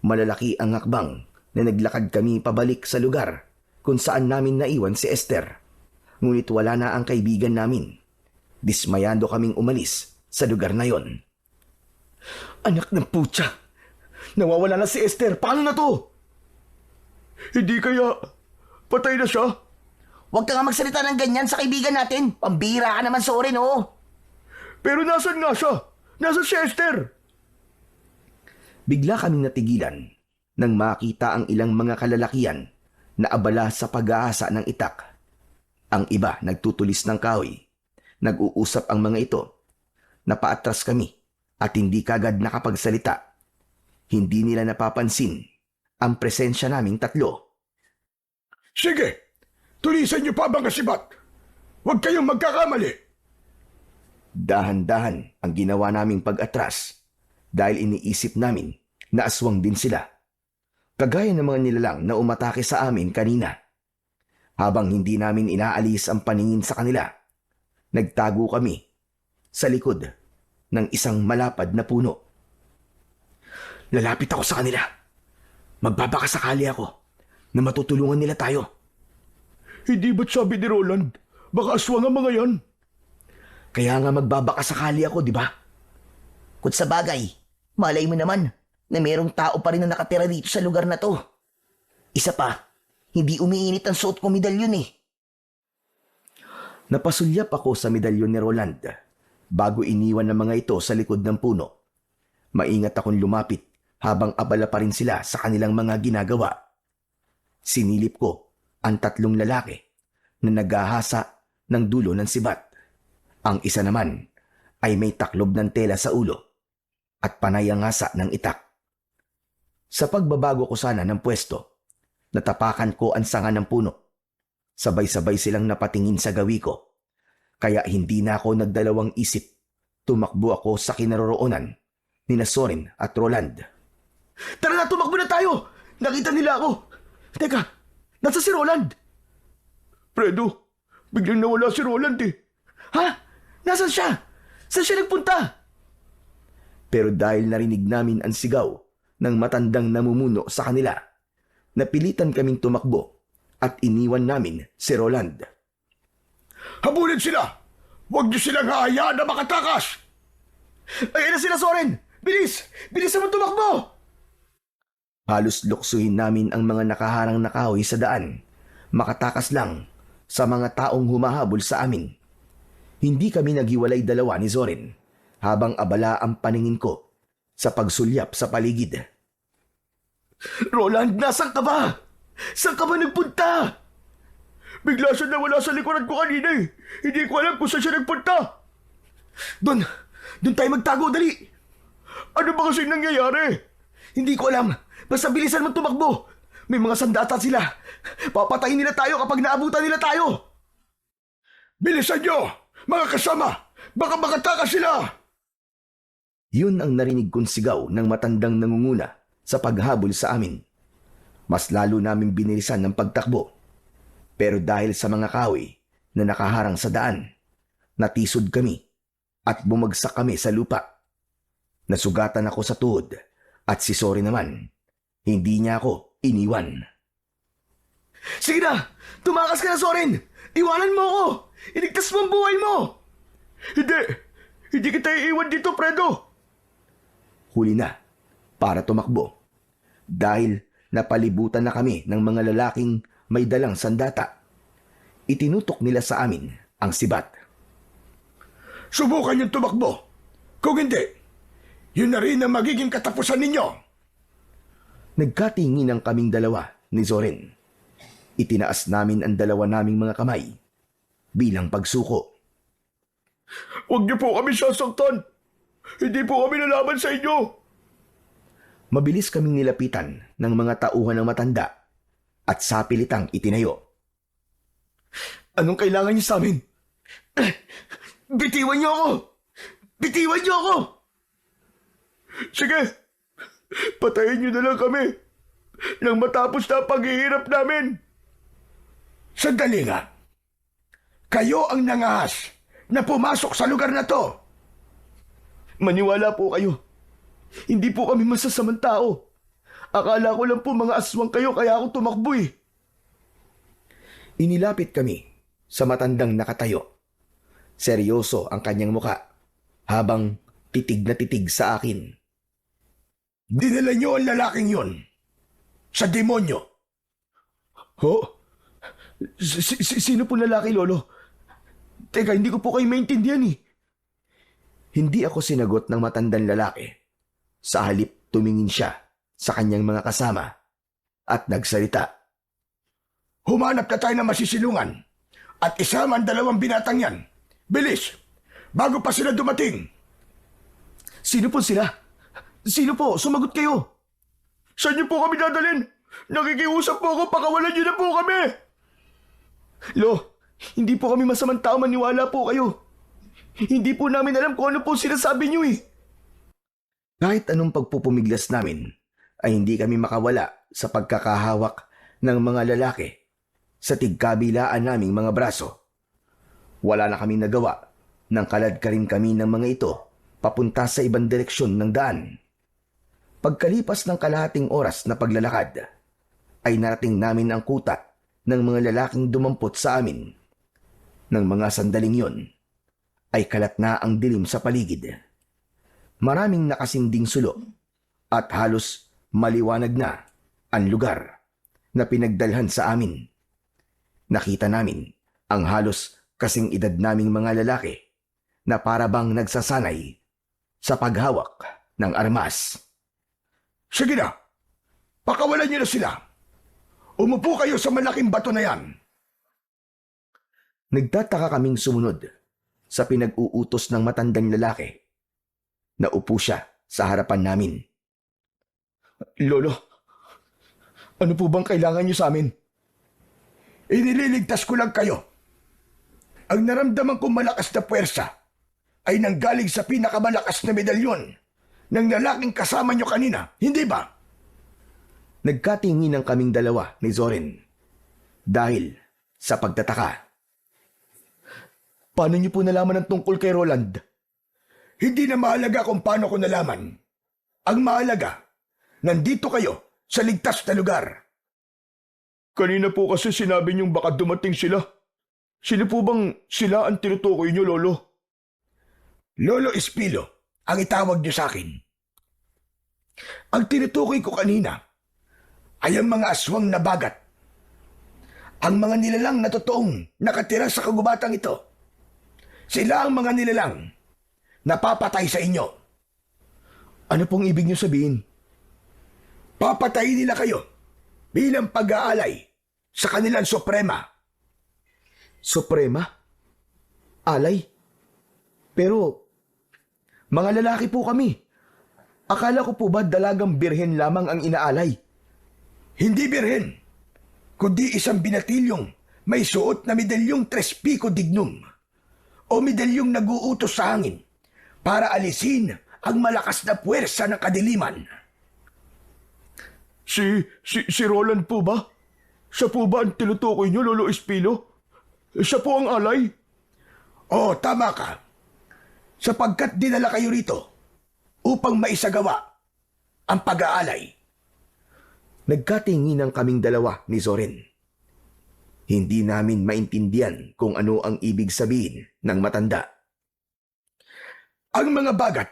Malalaki ang hakbang na naglakad kami pabalik sa lugar kung saan namin naiwan si Esther. Ngunit wala na ang kaibigan namin. Dismayado kaming umalis sa lugar na yon. Anak ng putya! Nawawala na si Esther! Paano na to? Hindi kaya patay na siya? Huwag ka nga magsalita ng ganyan sa kaibigan natin. Pambira ka naman, Soren, Pero nasan nga siya? Nasaan si Esther? Bigla kaming natigilan nang makita ang ilang mga kalalakian na abala sa pag-aasa ng itak. Ang iba nagtutulis ng kahoy. Nag-uusap ang mga ito. Napaatras kami at hindi kagad nakapagsalita. Hindi nila napapansin ang presensya naming tatlo. Sige, tulisan niyo pa mga sibat. Huwag kayong magkakamali. Dahan-dahan ang ginawa naming pag-atras dahil iniisip namin na aswang din sila. Kagaya ng mga nilalang na umatake sa amin kanina. Habang hindi namin inaalis ang paningin sa kanila, nagtago kami sa likod ng isang malapad na puno. Lalapit ako sa kanila. Magbabakasakali ako na matutulungan nila tayo. Hindi ba't sabi ni Roland, baka aswang ang mga yan? Kaya nga magbabakasakali ako, di ba? Kung sa bagay, malay mo naman na merong tao pa rin na nakatira dito sa lugar na to. Isa pa, hindi umiinit ang suot kong medalyon Napasulyap ako sa medalyon ni Roland bago iniwan ng mga ito sa likod ng puno. Maingat akong lumapit habang abala pa rin sila sa kanilang mga ginagawa. Sinilip ko ang tatlong lalaki na naghahasa ng dulo ng sibat. Ang isa naman ay may taklob ng tela sa ulo at panay ang hasa ng itak. Sa pagbabago ko sana ng pwesto, natapakan ko ang sanga ng puno. Sabay-sabay silang napatingin sa gawi ko. Kaya hindi na ako nagdalawang isip. Tumakbo ako sa kinaroroonan ni Soren at Roland. Tara na, tumakbo na tayo! Nakita nila ako! Teka, nasa si Roland? Fredo, biglang nawala si Roland Ha? Nasaan siya? Saan siya nagpunta? Pero dahil narinig namin ang sigaw ng matandang namumuno sa kanila, napilitan kaming tumakbo at iniwan namin si Roland. Habulin sila! Huwag niyo silang hayaan na makatakas! Ayan na sila, Soren! Bilis! Bilisan mo tumakbo! Halos luksuhin namin ang mga nakaharang na kahoy sa daan. Makatakas lang sa mga taong humahabol sa amin. Hindi kami naghiwalay dalawa ni Zorin habang abala ang paningin ko sa pagsulyap sa paligid. Roland, nasan ka ba? Saan ka ba nagpunta? Bigla siya nawala sa likuran ko kanina eh. Hindi ko alam kung saan siya nagpunta. Doon tayo magtago, dali! Ano ba kasing nangyayari? Hindi ko alam. Basta bilisan mo tumakbo. May mga sandata sila. Papatayin nila tayo kapag naabutan nila tayo. Bilisan niyo! Mga kasama! Baka makatakas sila! Yun ang narinig kong sigaw ng matandang nangunguna sa paghabol sa amin. Mas lalo naming binilisan ng pagtakbo. Pero dahil sa mga kahoy na nakaharang sa daan, natisod kami at bumagsak kami sa lupa. Nasugatan ako sa tuhod at si Soren naman, hindi niya ako iniwan. Sige na! Tumakas ka na, Soren! Iwanan mo ako! Iligtas mo ang buhay mo! Hindi! Hindi kita iiwan dito, Fredo! Huli na para tumakbo dahil napalibutan na kami ng mga lalaking may dalang sandata. Itinutok nila sa amin ang sibat. Subukan niyong tumakbo. Kung hindi, yun na rin ang magiging katapusan ninyo. Nagkatinginan kaming dalawa ni Zorin. Itinaas namin ang dalawa naming mga kamay bilang pagsuko. Huwag niyo po kami sasaktan. Hindi po kami lalaban sa inyo. Mabilis kaming nilapitan ng mga tauhan ng matanda at sapilitang itinayo. Anong kailangan niyo sa amin? Bitiwan niyo ako! Bitiwan niyo ako! Sige, patayin niyo na lang kami nang matapos na ang paghihirap namin. Sandali nga. Kayo ang nangahas na pumasok sa lugar na to. Maniwala po kayo. Hindi po kami masasamang tao. Akala ko lang po mga aswang kayo kaya ako tumakbo eh. Inilapit kami sa matandang nakatayo. Seryoso ang kanyang muka habang titig na titig sa akin. Dinala niyo ang lalaking yon sa demonyo. Ho? Sino po lalaki, Lolo? Teka, hindi ko po kayo maintindihan eh. Hindi ako sinagot ng matandang lalaki. Sa halip tumingin siya sa kanyang mga kasama at nagsalita. Humanap na tayo ng masisilungan at isama ang dalawang binatang yan. Bilis! Bago pa sila dumating! Sino po sila? Sino po? Sumagot kayo. Saan niyo po kami dadalhin? Nakikiusap po ako, pakawalan niyo na po kami! Lo, hindi po kami masamang tao, maniwala po kayo. Hindi po namin alam kung ano po sinasabi niyo eh. Kahit anong pagpupumiglas namin, ay hindi kami makawala sa pagkakahawak ng mga lalaki sa tigkabilaan naming mga braso. Wala na kaming nagawa nang kalad ka rin kami ng mga ito papunta sa ibang direksyon ng daan. Pagkalipas ng kalahating oras na paglalakad, ay narating namin ang kuta ng mga lalaking dumampot sa amin. Nang mga sandaling yon, ay kalat na ang dilim sa paligid. Maraming nakasinding sulo at halos maliwanag na ang lugar na pinagdalhan sa amin. Nakita namin ang halos kasing edad naming mga lalaki na parabang nagsasanay sa paghawak ng armas. Sige na! Pakawalan niyo na sila! Umupo kayo sa malaking bato na yan! Nagtataka kaming sumunod sa pinag-uutos ng matandang lalaki. Naupo siya sa harapan namin. Lolo, ano po bang kailangan niyo sa amin? Inililigtas ko lang kayo. Ang naramdaman kong malakas na puwersa ay nanggaling sa pinakamalakas na medalyon ng lalaking kasama niyo kanina, hindi ba? Nagkatingin ang kaming dalawa ni Zorin. Dahil sa pagtataka. Paano niyo po nalaman ang tungkol kay Roland? Hindi na mahalaga kung paano ko nalaman. Ang mahalaga, nandito kayo sa ligtas na lugar. Kanina po kasi sinabi niyong baka dumating sila. Sino po bang sila ang tinutukoy niyo, Lolo? Lolo Espilo, ang itawag niyo sa akin. Ang tinutukoy ko kanina ay ang mga aswang na bagat. Ang mga nilalang na totoong nakatira sa kagubatang ito. Sila ang mga nilalang na papatay sa inyo. Ano pong ibig niyo sabihin? Papatayin nila kayo bilang pag-aalay sa kanilang suprema. Suprema? Alay? Pero, mga lalaki po kami. Akala ko po ba dalagang birhen lamang ang inaalay? Hindi birhen, kundi isang binatilyong may suot na medalyong tres pico dignum o medalyong naguutos sa hangin para alisin ang malakas na puwersa ng kadiliman. Si Roland po ba? Siya po ba ang tinutukoy niyo, Lolo Espilo? Siya po ang alay? Oo, tama ka. Sapagkat dinala kayo rito upang maisagawa ang pag-aalay. Nagkatinginan kaming dalawa ni Zoren. Hindi namin maintindihan kung ano ang ibig sabihin ng matanda. Ang mga bagat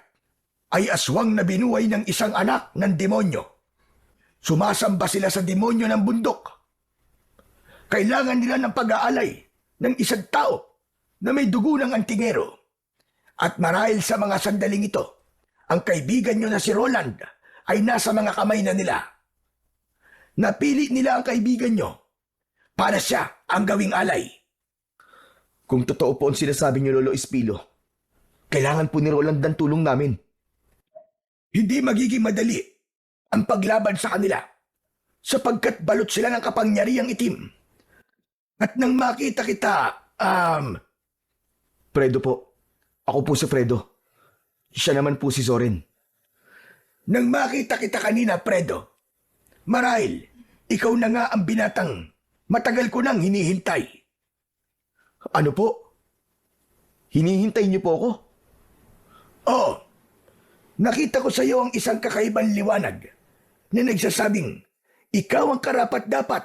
ay aswang na binuhay ng isang anak ng demonyo. Sumasamba sila sa demonyo ng bundok. Kailangan nila ng pag-aalay ng isang tao na may dugo ng antingero. At marahil sa mga sandaling ito, ang kaibigan nyo na si Roland ay nasa mga kamay na nila. Napili nila ang kaibigan nyo para siya ang gawing alay. Kung totoo po ang sinasabi niyo, Lolo Espilo, kailangan po ni Roland ang tulong namin. Hindi magiging madali ang paglaban sa kanila sapagkat balot sila ng kapangyarihang itim. At nang makita kita, Fredo po. Ako po si Fredo. Siya naman po si Zoren. nang makita kita kanina, Fredo, marahil ikaw na nga ang binatang matagal ko nang hinihintay. Ano po? Hinihintay niyo po ako? Oo, nakita ko sa iyo ang isang kakaibang liwanag na nagsasabing ikaw ang karapat-dapat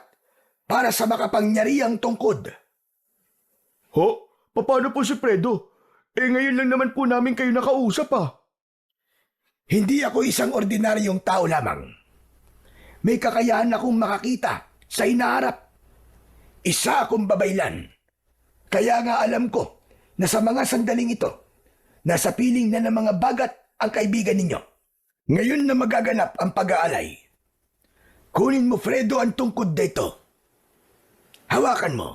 para sa makapangyarihang tungkod. Ho? Paano po si Fredo? Ngayon lang naman po namin kayo nakausap Hindi ako isang ordinaryong tao lamang. May kakayahan akong makakita sa hinaharap. Isa akong babaylan. Kaya nga alam ko na sa mga sandaling ito, nasa piling na ng mga bagat ang kaibigan ninyo. Ngayon na magaganap ang pag-aalay, kunin mo, Fredo, ang tungkod dito. Hawakan mo.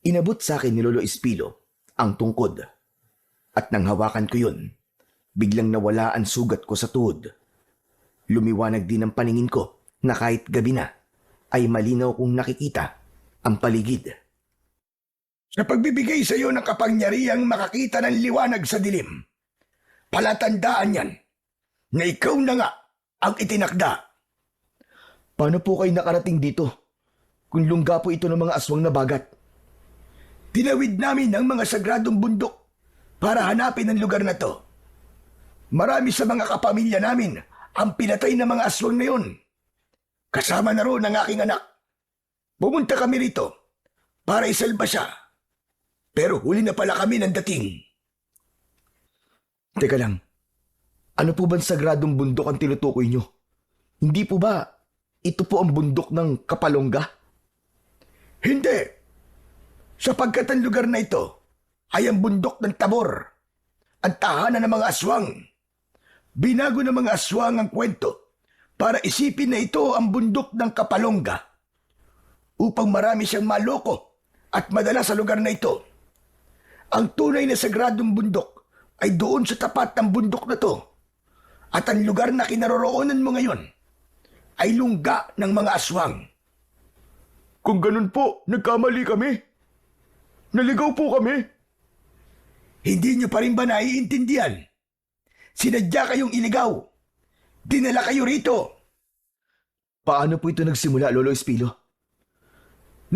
Inabot sa akin ni Lolo Espilo ang tungkod. At nang hawakan ko yun, biglang nawala ang sugat ko sa tuhod. Lumiwanag din ang paningin ko na kahit gabi na, ay malinaw kong nakikita ang paligid. Sa pagbibigay sa iyo ng kapangyarihang makakita ng liwanag sa dilim, palatandaan yan na ikaw na nga ang itinakda. Paano po kayo nakarating dito? Kung lungga po ito ng mga aswang na bagat. Tinawid namin ang mga sagradong bundok para hanapin ang lugar na to. Marami sa mga kapamilya namin ang pinatay ng mga aswang na yon. Kasama na roon ang aking anak. Pumunta kami rito para isalba siya. Pero huli na pala kami ng dating. Teka lang, ano po bang sagradong bundok ang tinutukoy nyo? Hindi po ba ito po ang bundok ng Kapalongga? Hindi. Sapagkat ang lugar na ito ay ang bundok ng Tabor, ang tahanan ng mga aswang. Binago ng mga aswang ang kwento para isipin na ito ang bundok ng Kapalongga upang marami siyang maloko at madala sa lugar na ito. Ang tunay na sagradong bundok ay doon sa tapat ng bundok na to. At ang lugar na kinaroroonan mo ngayon ay lungga ng mga aswang. Kung ganun po, nagkamali kami. Naligaw po kami. Hindi niyo pa rin ba naiintindihan? Sinadya kayong iligaw. Dinala kayo rito. Paano po ito nagsimula, Lolo Espilo?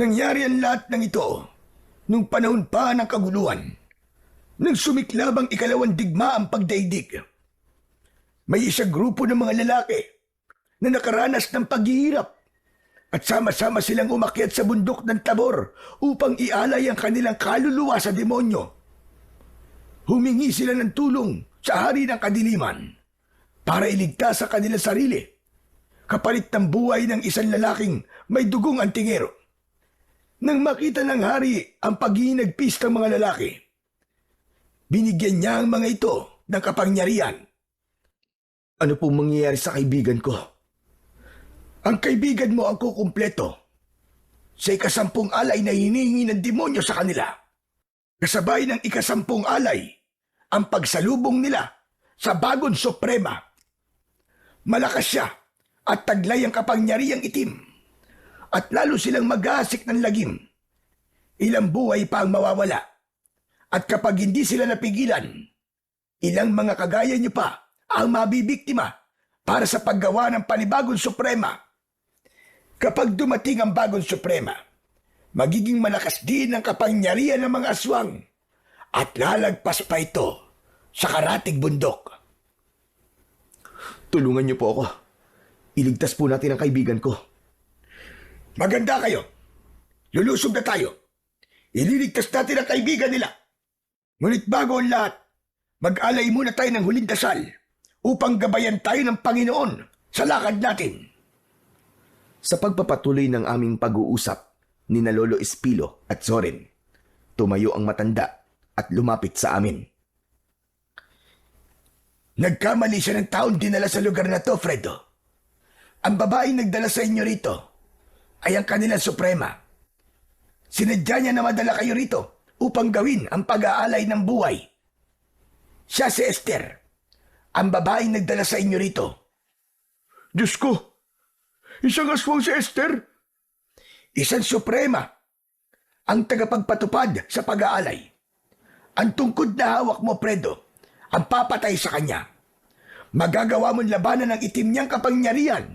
Nangyari ang lahat ng ito nung panahon pa ng kaguluhan. Nang sumiklab ang ikalawang digma ang pagdaigdig. May isang grupo ng mga lalaki na nakaranas ng paghihirap at sama-sama silang umakyat sa bundok ng Tabor upang ialay ang kanilang kaluluwa sa demonyo. Humingi sila ng tulong sa hari ng kadiliman para iligtas sa kanilang sarili, kapalit ng buhay ng isang lalaking may dugong antingero. Nang makita ng hari ang paghinagpis ng mga lalaki, binigyan niya ang mga ito ng kapangyarihan. Ano pong mangyayari sa kaibigan ko? Ang kaibigan mo ang kukumpleto sa 10 alay na hinihingi ng demonyo sa kanila. Kasabay ng 10 alay ang pagsalubong nila sa bagong suprema. Malakas siya at taglay ang kapangyarihang itim at lalo silang maghahasik ng lagim. Ilang buhay pa ang mawawala at kapag hindi sila napigilan, ilang mga kagaya niyo pa ang mabibiktima para sa paggawa ng panibagong suprema. Kapag dumating ang bagong suprema, magiging malakas din ang kapangyarihan ng mga aswang at lalagpas pa ito sa karatig bundok. Tulungan niyo po ako. Iligtas po natin ang kaibigan ko. Maganda kayo. Lulusog na tayo. Ililigtas natin ang kaibigan nila. Ngunit bago ang lahat, mag-alay muna tayo ng huling dasal upang gabayan tayo ng Panginoon sa lakad natin. Sa pagpapatuloy ng aming pag-uusap ni na Lolo Espilo at Zorin, tumayo ang matanda at lumapit sa amin. Nagkamali siya ng taon dinala sa lugar na to, Fredo. Ang babaeng nagdala sa inyo rito ay ang kanilang suprema. Sinadya niya na madala kayo rito upang gawin ang pag-aalay ng buhay. Siya si Esther, ang babaeng nagdala sa inyo rito. Diyos ko! Isang aswang si Esther! Isang suprema, ang tagapagpatupad sa pag-aalay. Ang tungkod na hawak mo, Fredo, ang papatay sa kanya. Magagawa mong labanan ng itim niyang kapangyarihan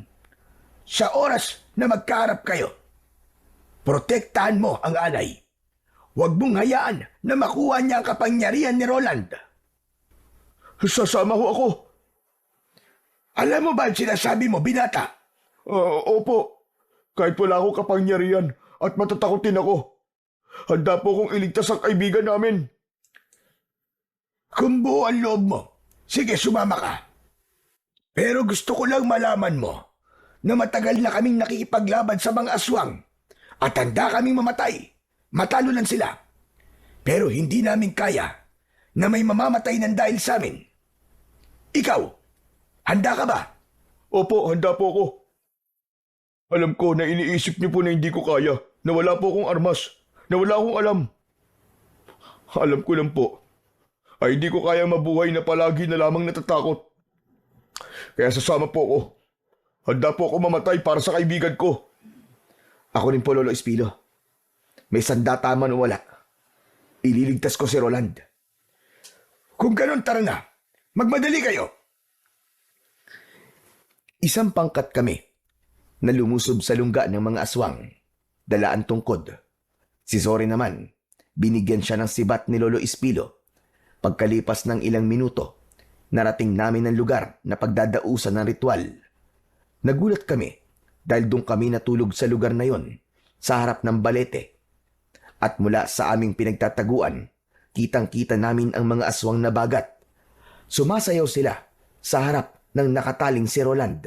sa oras na magkaharap kayo. Protektahan mo ang alay. Huwag mong hayaan na makuha niya ang kapangyarihan ni Roland. Sasama ho ako. Alam mo ba ang sinasabi mo, binata? Opo. Kahit wala akong kapangyarihan at matatakotin ako, handa po kong iligtas ang kaibigan namin. Kung buo ang loob mo, sige, sumama ka. Pero gusto ko lang malaman mo na matagal na kaming nakikipaglaban sa mga aswang at handa kaming mamatay. Matalo lang sila. Pero hindi namin kaya na may mamamatay ng dahil sa amin. Ikaw, handa ka ba? Opo, handa po ako. Alam ko na iniisip niyo po na hindi ko kaya, na wala po akong armas, na wala akong alam. Alam ko lang po, ay hindi ko kaya mabuhay na palagi na lamang natatakot. Kaya sasama po ako. Handa po ako mamatay para sa kaibigan ko. Ako rin po, Lolo Espilo. May sandata man o wala, ililigtas ko si Roland. Kung ganon, tara na. Magmadali kayo. Isang pangkat kami na lumusob sa lungga ng mga aswang, dala ang tungkod. Si Zorin naman, binigyan siya ng sibat ni Lolo Espilo. Pagkalipas ng ilang minuto, narating namin ang lugar na pagdadausan ng ritual. Nagulat kami dahil doon kami natulog sa lugar na yon, sa harap ng balete. At mula sa aming pinagtataguan, kitang-kita namin ang mga aswang na bagat. Sumasayaw sila sa harap ng nakataling si Roland.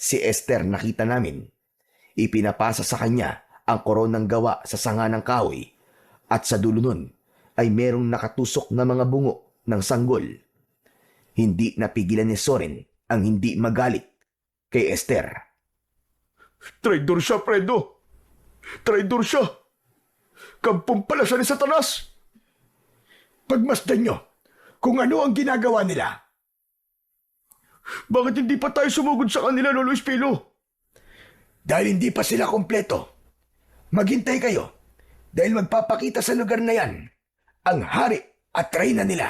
Si Esther nakita namin. Ipinapasa sa kanya ang koronang gawa sa sanga ng kahoy at sa dulo nun ay merong nakatusok na mga bungo ng sanggol. Hindi napigilan ni Zorin ang hindi magalit kay Esther. Traidor siya, Fredo! Traidor siya! Kampong pala siya ni Satanas! Pagmasdan nyo kung ano ang ginagawa nila. Bakit hindi pa tayo sumugod sa kanila, Lolo Espilo? Dahil hindi pa sila kompleto. Maghintay kayo dahil magpapakita sa lugar na yan ang hari at reyna nila.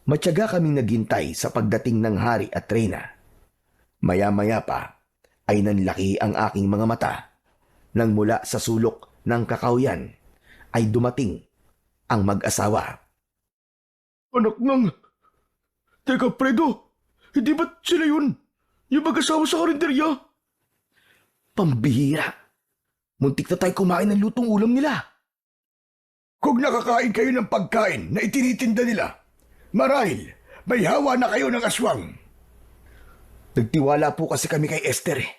Matyaga kaming naghintay sa pagdating ng hari at reyna. Maya-maya pa ay nanlaki ang aking mga mata nang mula sa sulok ng kakawyan ay dumating ang mag-asawa. Anak ng... Teka, Fredo, hindi ba sila yun? Yung mag-asawa sa karinderya? Pambihira. Muntik na tayo kumain ng lutong ulam nila. Kung nakakain kayo ng pagkain na itinitinda nila, marahil may hawa na kayo ng aswang. Nagtiwala po kasi kami kay Esther eh.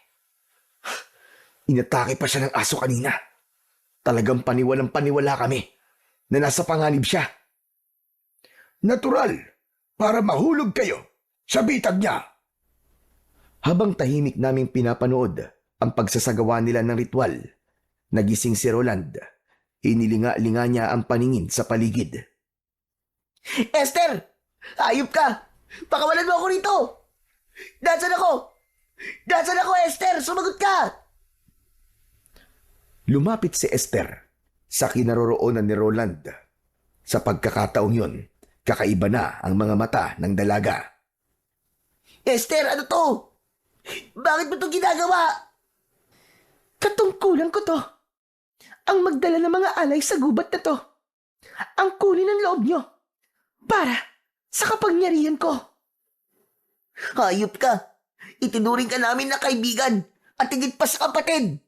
Inatake pa siya ng aso kanina. Talagang paniwalang paniwala kami na nasa panganib siya. Natural, para mahulog kayo sa bitag niya. Habang tahimik naming pinapanood ang pagsasagawa nila ng ritual, nagising si Roland. Inilinga-linga niya ang paningin sa paligid. Esther! Ayop ka! Pakawalan mo ako rito! Nasaan ako? Nasaan ako, Esther? Sumagot ka! Lumapit si Esther sa kinaroroonan ni Roland. Sa pagkakataong yun, kakaiba na ang mga mata ng dalaga. Esther, ano to? Bakit mo ito ginagawa? Katungkulan ko to. Ang magdala ng mga alay sa gubat na to. Ang kunin ng loob nyo. Para sa kapangyarihan ko. Hayop ka! Itinuring ka namin na kaibigan at higit pa sa kapatid.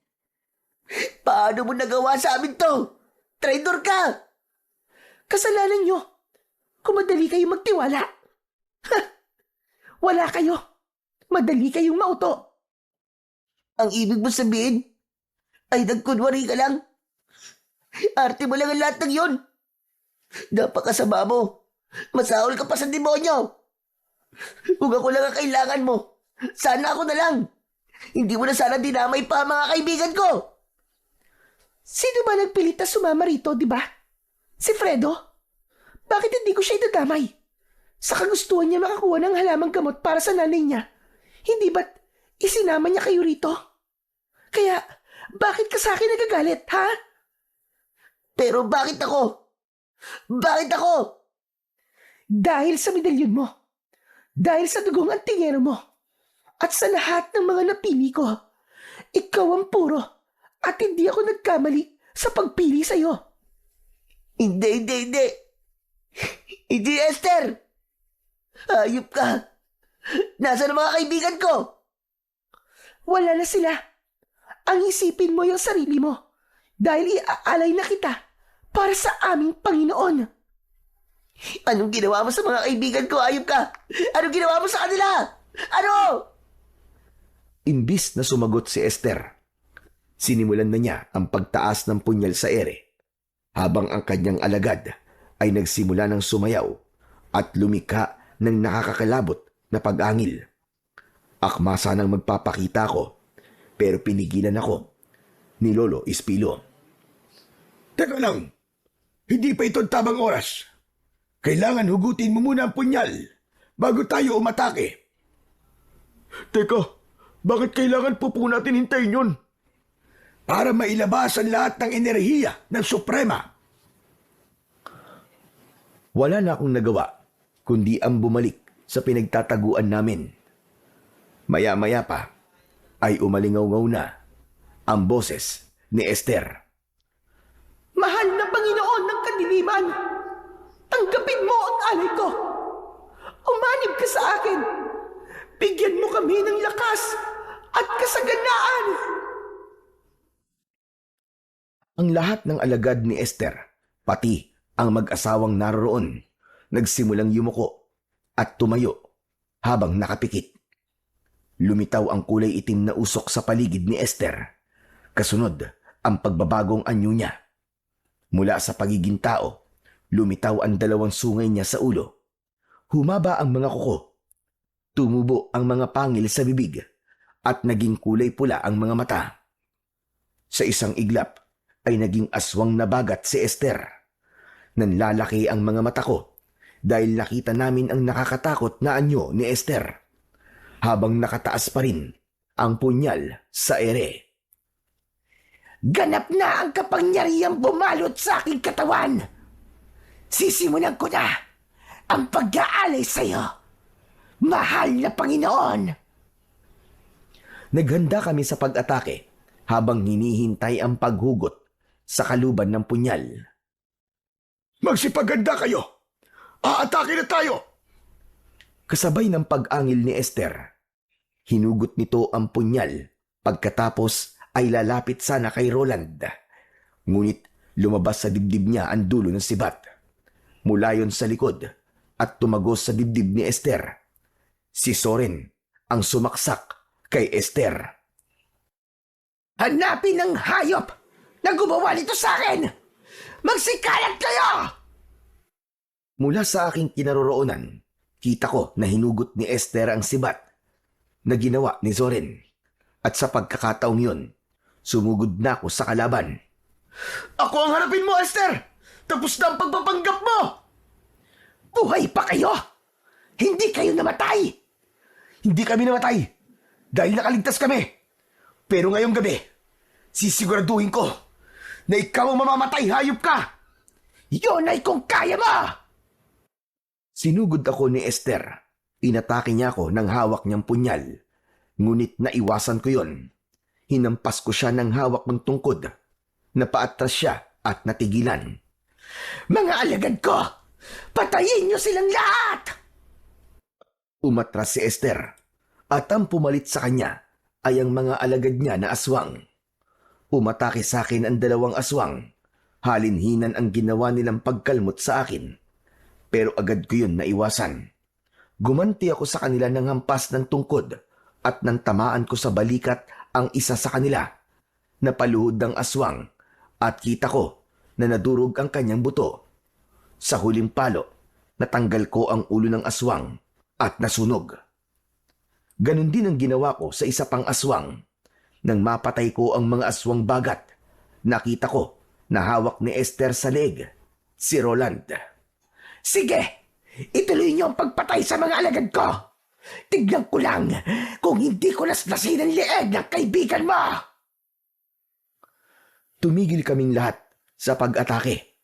Paano mo nagawa sa amin to? Traitor ka! Kasalanan nyo. Kung madali kayong magtiwala. Wala kayo. Madali kayong mauto. Ang ibig mo sabihin ay nagkunwari ka lang. Arte mo lang ang lahat ng yun. Napakasama mo. Masahol ka pa sa demonyo. Kung ako lang ang kailangan mo, sana ako na lang. Hindi mo na sana dinamay pa ang mga kaibigan ko. Sino ba nagpilit na sumama rito, di ba? Si Fredo? Bakit hindi ko siya idadamay? Sa kagustuhan niya makakuha ng halamang gamot para sa nanay niya. Hindi ba't isinama niya kayo rito? Kaya, bakit ka sa akin nagagalit, ha? Pero bakit ako? Bakit ako? Dahil sa medalyon mo. Dahil sa dugong antingero mo. At sa lahat ng mga napili ko. Ikaw ang puro. At hindi ako nagkamali sa pagpili sa'yo. Hindi. Hindi, Esther. Hayop ka. Nasaan ang mga kaibigan ko? Wala na sila. Ang isipin mo yung sarili mo. Dahil iaalay na kita para sa aming Panginoon. Anong ginawa mo sa mga kaibigan ko? Hayop ka. Anong ginawa mo sa kanila? Ano? Imbis na sumagot si Esther, sinimulan na niya ang pagtaas ng punyal sa ere, habang ang kanyang alagad ay nagsimula ng sumayaw at lumikha ng nakakakalabot na pag-angil. Akma sanang magpapakita ko, pero pinigilan ako ni Lolo Espilo. Teka lang, hindi pa ito tamang oras. Kailangan hugutin mo muna ang punyal bago tayo umatake. Teka, bakit kailangan po natin hintayin yun? Para mailabas ang lahat ng enerhiya ng Suprema. Wala na akong nagawa, kundi ang bumalik sa pinagtataguan namin. Maya-maya pa ay umalingaw-ngaw na ang boses ni Esther. Mahal na Panginoon ng kadiliman, tanggapin mo ang alay ko. Umanib ka sa akin. Bigyan mo kami ng lakas at kasaganaan. Ang lahat ng alagad ni Esther, pati ang mag-asawang naroon, nagsimulang yumuko at tumayo habang nakapikit. Lumitaw ang kulay itim na usok sa paligid ni Esther. Kasunod ang pagbabagong anyo niya. Mula sa pagiging tao, lumitaw ang dalawang sungay niya sa ulo. Humaba ang mga kuko. Tumubo ang mga pangil sa bibig at naging kulay pula ang mga mata. Sa isang iglap ay naging aswang na bagat si Esther. Nanlalaki ang mga mata ko dahil nakita namin ang nakakatakot na anyo ni Esther habang nakataas pa rin ang punyal sa ere. Ganap na ang kapangyarihang bumalot sa aking katawan. Sisimulan ko na ang pag-aalay sa iyo, mahal na Panginoon. Naghanda kami sa pag-atake habang hinihintay ang paghugot sa kaluban ng punyal. Magsipaganda kayo! Aatake na tayo! Kasabay ng pag-angil ni Esther, hinugot nito ang punyal pagkatapos ay lalapit sana kay Roland. Ngunit lumabas sa dibdib niya ang dulo ng sibat. Mula yon sa likod at tumagos sa dibdib ni Esther. Si Soren ang sumaksak kay Esther. Hanapin ang hayop na gumawa nito sa akin! Magsikalat kayo! Mula sa aking kinaroroonan, kita ko na hinugot ni Esther ang sibat na ginawa ni Soren. At sa pagkakataong yun, sumugod na ako sa kalaban. Ako ang harapin mo, Esther! Tapos na ang pagpapanggap mo! Buhay pa kayo! Hindi kayo namatay! Hindi kami namatay dahil nakaligtas kami. Pero ngayong gabi, sisiguraduhin ko na ikaw ang mamamatay, hayop ka! Yun ay kung kaya mo! Sinugod ako ni Esther. Inatake niya ako ng hawak niyang punyal. Ngunit naiwasan ko yon. Hinampas ko siya ng hawak ng tungkod. Napaatras siya at natigilan. Mga alagad ko! Patayin niyo silang lahat! Umatras si Esther. At ang pumalit sa kanya ay ang mga alagad niya na aswang. Umatake sa akin ang dalawang aswang. Halinhinan ang ginawa nilang pagkalmot sa akin. Pero agad ko yun naiwasan. Gumanti ako sa kanila ng hampas ng tungkod at nang tamaan ko sa balikat ang isa sa kanila. Napaluhod ang aswang at kita ko na nadurog ang kanyang buto. Sa huling palo, natanggal ko ang ulo ng aswang at nasunog. Ganon din ang ginawa ko sa isa pang aswang. Nang mapatay ko ang mga aswang bagat, nakita ko na hawak ni Esther sa leeg, si Roland. Sige! Ituloy niyo ang pagpatay sa mga alagad ko! Tignan ko lang kung hindi ko naslasin ang leeg ng kaibigan mo! Tumigil kaming lahat sa pag-atake.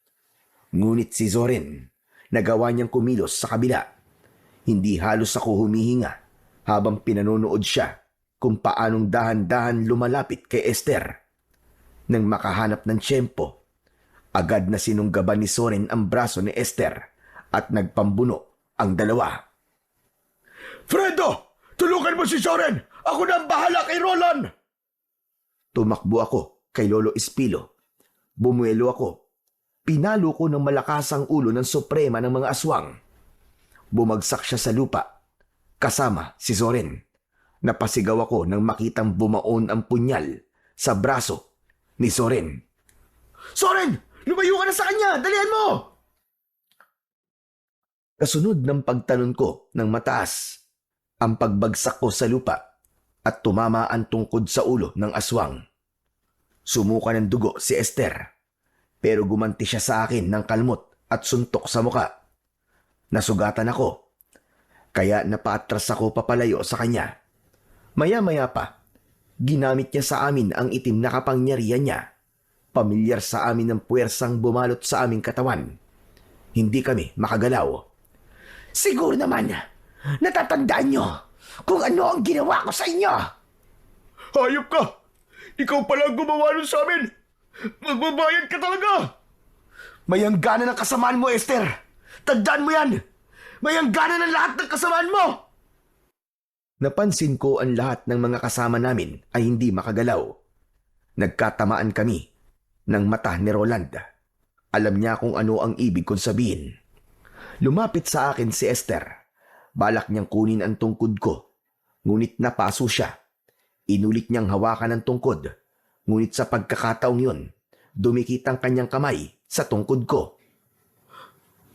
Ngunit si Soren, nagawa niyang kumilos sa kabila. Hindi halos ako humihinga habang pinanonood siya kung paanong dahan-dahan lumalapit kay Esther. Nang makahanap ng tiyempo, agad na sinunggaban ni Soren ang braso ni Esther at nagpambuno ang dalawa. Fredo! Tulungan mo si Soren! Ako na ang bahala kay Roland! Tumakbo ako kay Lolo Espilo. Bumuelo ako. Pinalo ko ng malakas ang ulo ng suprema ng mga aswang. Bumagsak siya sa lupa. Kasama si Soren. Napasigaw ako nang makitang bumaon ang punyal sa braso ni Soren. Soren! Lumayo ka na sa kanya! Dalihan mo! Kasunod ng pagtalon ko ng mataas, ang pagbagsak ko sa lupa at tumama ang tungkod sa ulo ng aswang. Sumuka ng dugo si Esther, pero gumanti siya sa akin ng kalmot at suntok sa muka. Nasugatan ako, kaya napaatras ako papalayo sa kanya. Maya-maya pa, ginamit niya sa amin ang itim na kapangyarihan niya. Pamilyar sa amin ng puwersang bumalot sa aming katawan. Hindi kami makagalaw. Siguro naman, natatandaan niyo kung ano ang ginawa ko sa inyo. Hayop ka! Ikaw pala ang gumawa nun sa amin! Magbabayad ka talaga! Mayangganan ng kasamaan mo, Esther! Tandaan mo yan! Mayangganan ng lahat ng kasamaan mo! Napansin ko ang lahat ng mga kasama namin ay hindi makagalaw. Nagkatamaan kami ng mata ni Roland. Alam niya kung ano ang ibig kong sabihin. Lumapit sa akin si Esther. Balak niyang kunin ang tungkod ko. Ngunit napaso siya. Inulit niyang hawakan ang tungkod. Ngunit sa pagkakataong yun, dumikit ang kanyang kamay sa tungkod ko.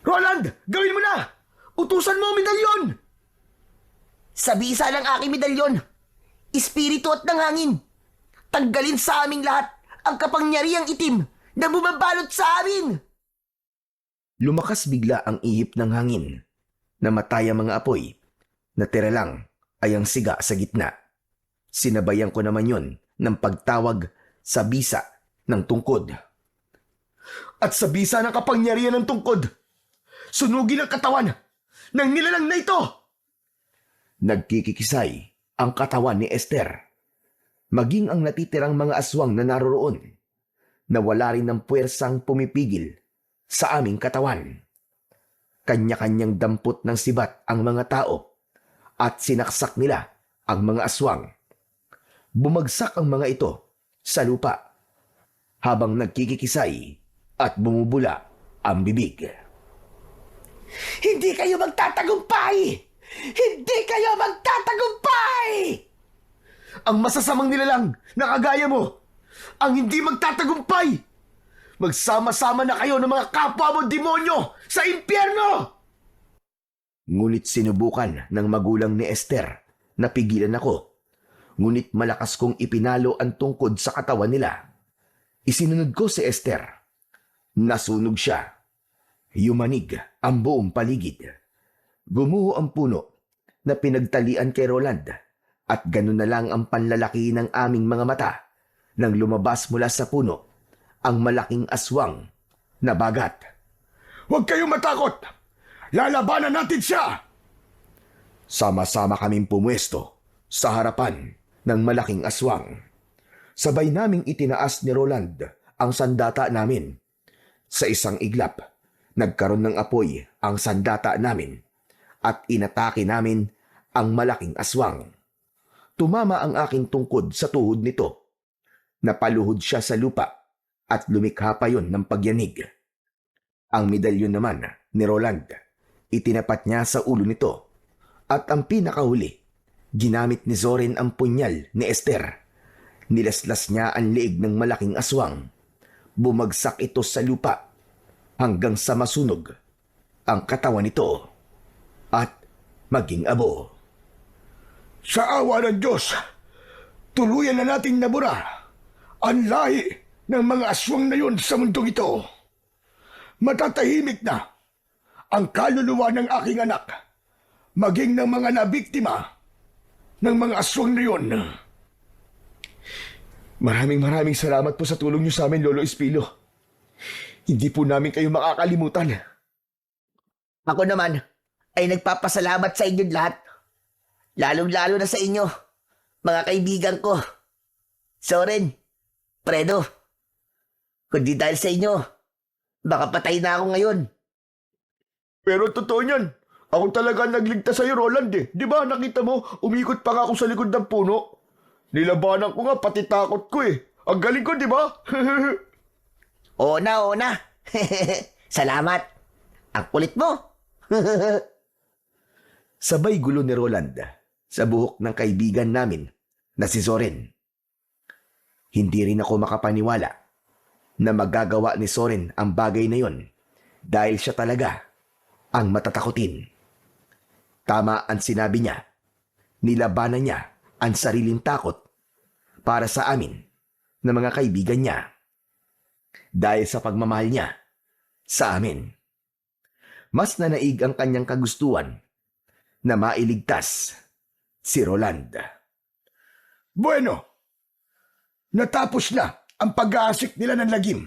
Roland! Gawin mo na! Utusan mo ang medalyon! Sa bisa ng aking medalyon, espiritu at ng hangin, tanggalin sa aming lahat ang kapangyarihang itim na bumabalot sa amin. Lumakas bigla ang ihip ng hangin. Namatay ang mga apoy. Natira lang ay ang siga sa gitna. Sinabayan ko naman yon ng pagtawag sa bisa ng tungkod. At sa bisa ng kapangyarihan ng tungkod, sunugin ang katawan ng nilalang na ito! Nagkikikisay ang katawan ni Esther. Maging ang natitirang mga aswang na naroroon. Nawala rin ng puwersang pumipigil sa aming katawan. Kanya-kanyang dampot ng sibat ang mga tao at sinaksak nila ang mga aswang. Bumagsak ang mga ito sa lupa habang nagkikikisay at bumubula ang bibig. Hindi kayo magtatagumpay! Hindi kayo magtatagumpay! Ang masasamang nilalang na kagaya mo, ang hindi magtatagumpay! Magsama-sama na kayo ng mga kapwa mo demonyo sa impyerno! Ngunit sinubukan ng magulang ni Esther na pigilan ako. Ngunit malakas kong ipinalo ang tungkod sa katawan nila. Isinunod ko si Esther. Nasunog siya. Yumanig ang buong paligid. Gumuho ang puno na pinagtalian kay Roland at ganun na lang ang panlalaki ng aming mga mata nang lumabas mula sa puno ang malaking aswang na bagat. Huwag kayong matakot! Lalabanan natin siya! Sama-sama kaming pumwesto sa harapan ng malaking aswang. Sabay naming itinaas ni Roland ang sandata namin. Sa isang iglap, nagkaroon ng apoy ang sandata namin at inatake namin ang malaking aswang. Tumama ang aking tungkod sa tuhod nito. Napaluhod siya sa lupa at lumikha pa yon ng pagyanig. Ang medalyon naman ni Roland, itinapat niya sa ulo nito. At ang pinakahuli, ginamit ni Zorin ang punyal ni Esther. Nilaslas niya ang leeg ng malaking aswang. Bumagsak ito sa lupa hanggang sa masunog ang katawan nito at maging abo. Sa awa ng Diyos, tuluyan na nating nabura ang lahi ng mga aswang na yun sa mundong ito. Matatahimik na ang kaluluwa ng aking anak, maging ng mga nabiktima ng mga aswang na yun. Maraming salamat po sa tulong niyo sa amin, Lolo Espilo. Hindi po namin kayo makakalimutan. Ako naman ay nagpapasalamat sa inyong lahat. Lalong-lalo na sa inyo, mga kaibigan ko. Soren, Fredo, kundi dahil sa inyo, baka patay na ako ngayon. Pero totoo niyan, ako talaga nagligtas sa'yo, Roland eh. Di ba nakita mo, umikot pa nga ako sa likod ng puno. Nilabanan ko nga, pati takot ko eh. Ang galing ko, di ba? Oo na. Salamat. Ang kulit mo. Sabay gulo ni Roland sa buhok ng kaibigan namin na si Zorin. Hindi rin ako makapaniwala na magagawa ni Zorin ang bagay na yon dahil siya talaga ang matatakutin. Tama ang sinabi niya. Nilabanan niya ang sariling takot para sa amin na mga kaibigan niya. Dahil sa pagmamahal niya sa amin. Mas nanaig ang kanyang kagustuhan na mailigtas si Roland. Bueno, natapos na ang pag-aasik nila ng lagim.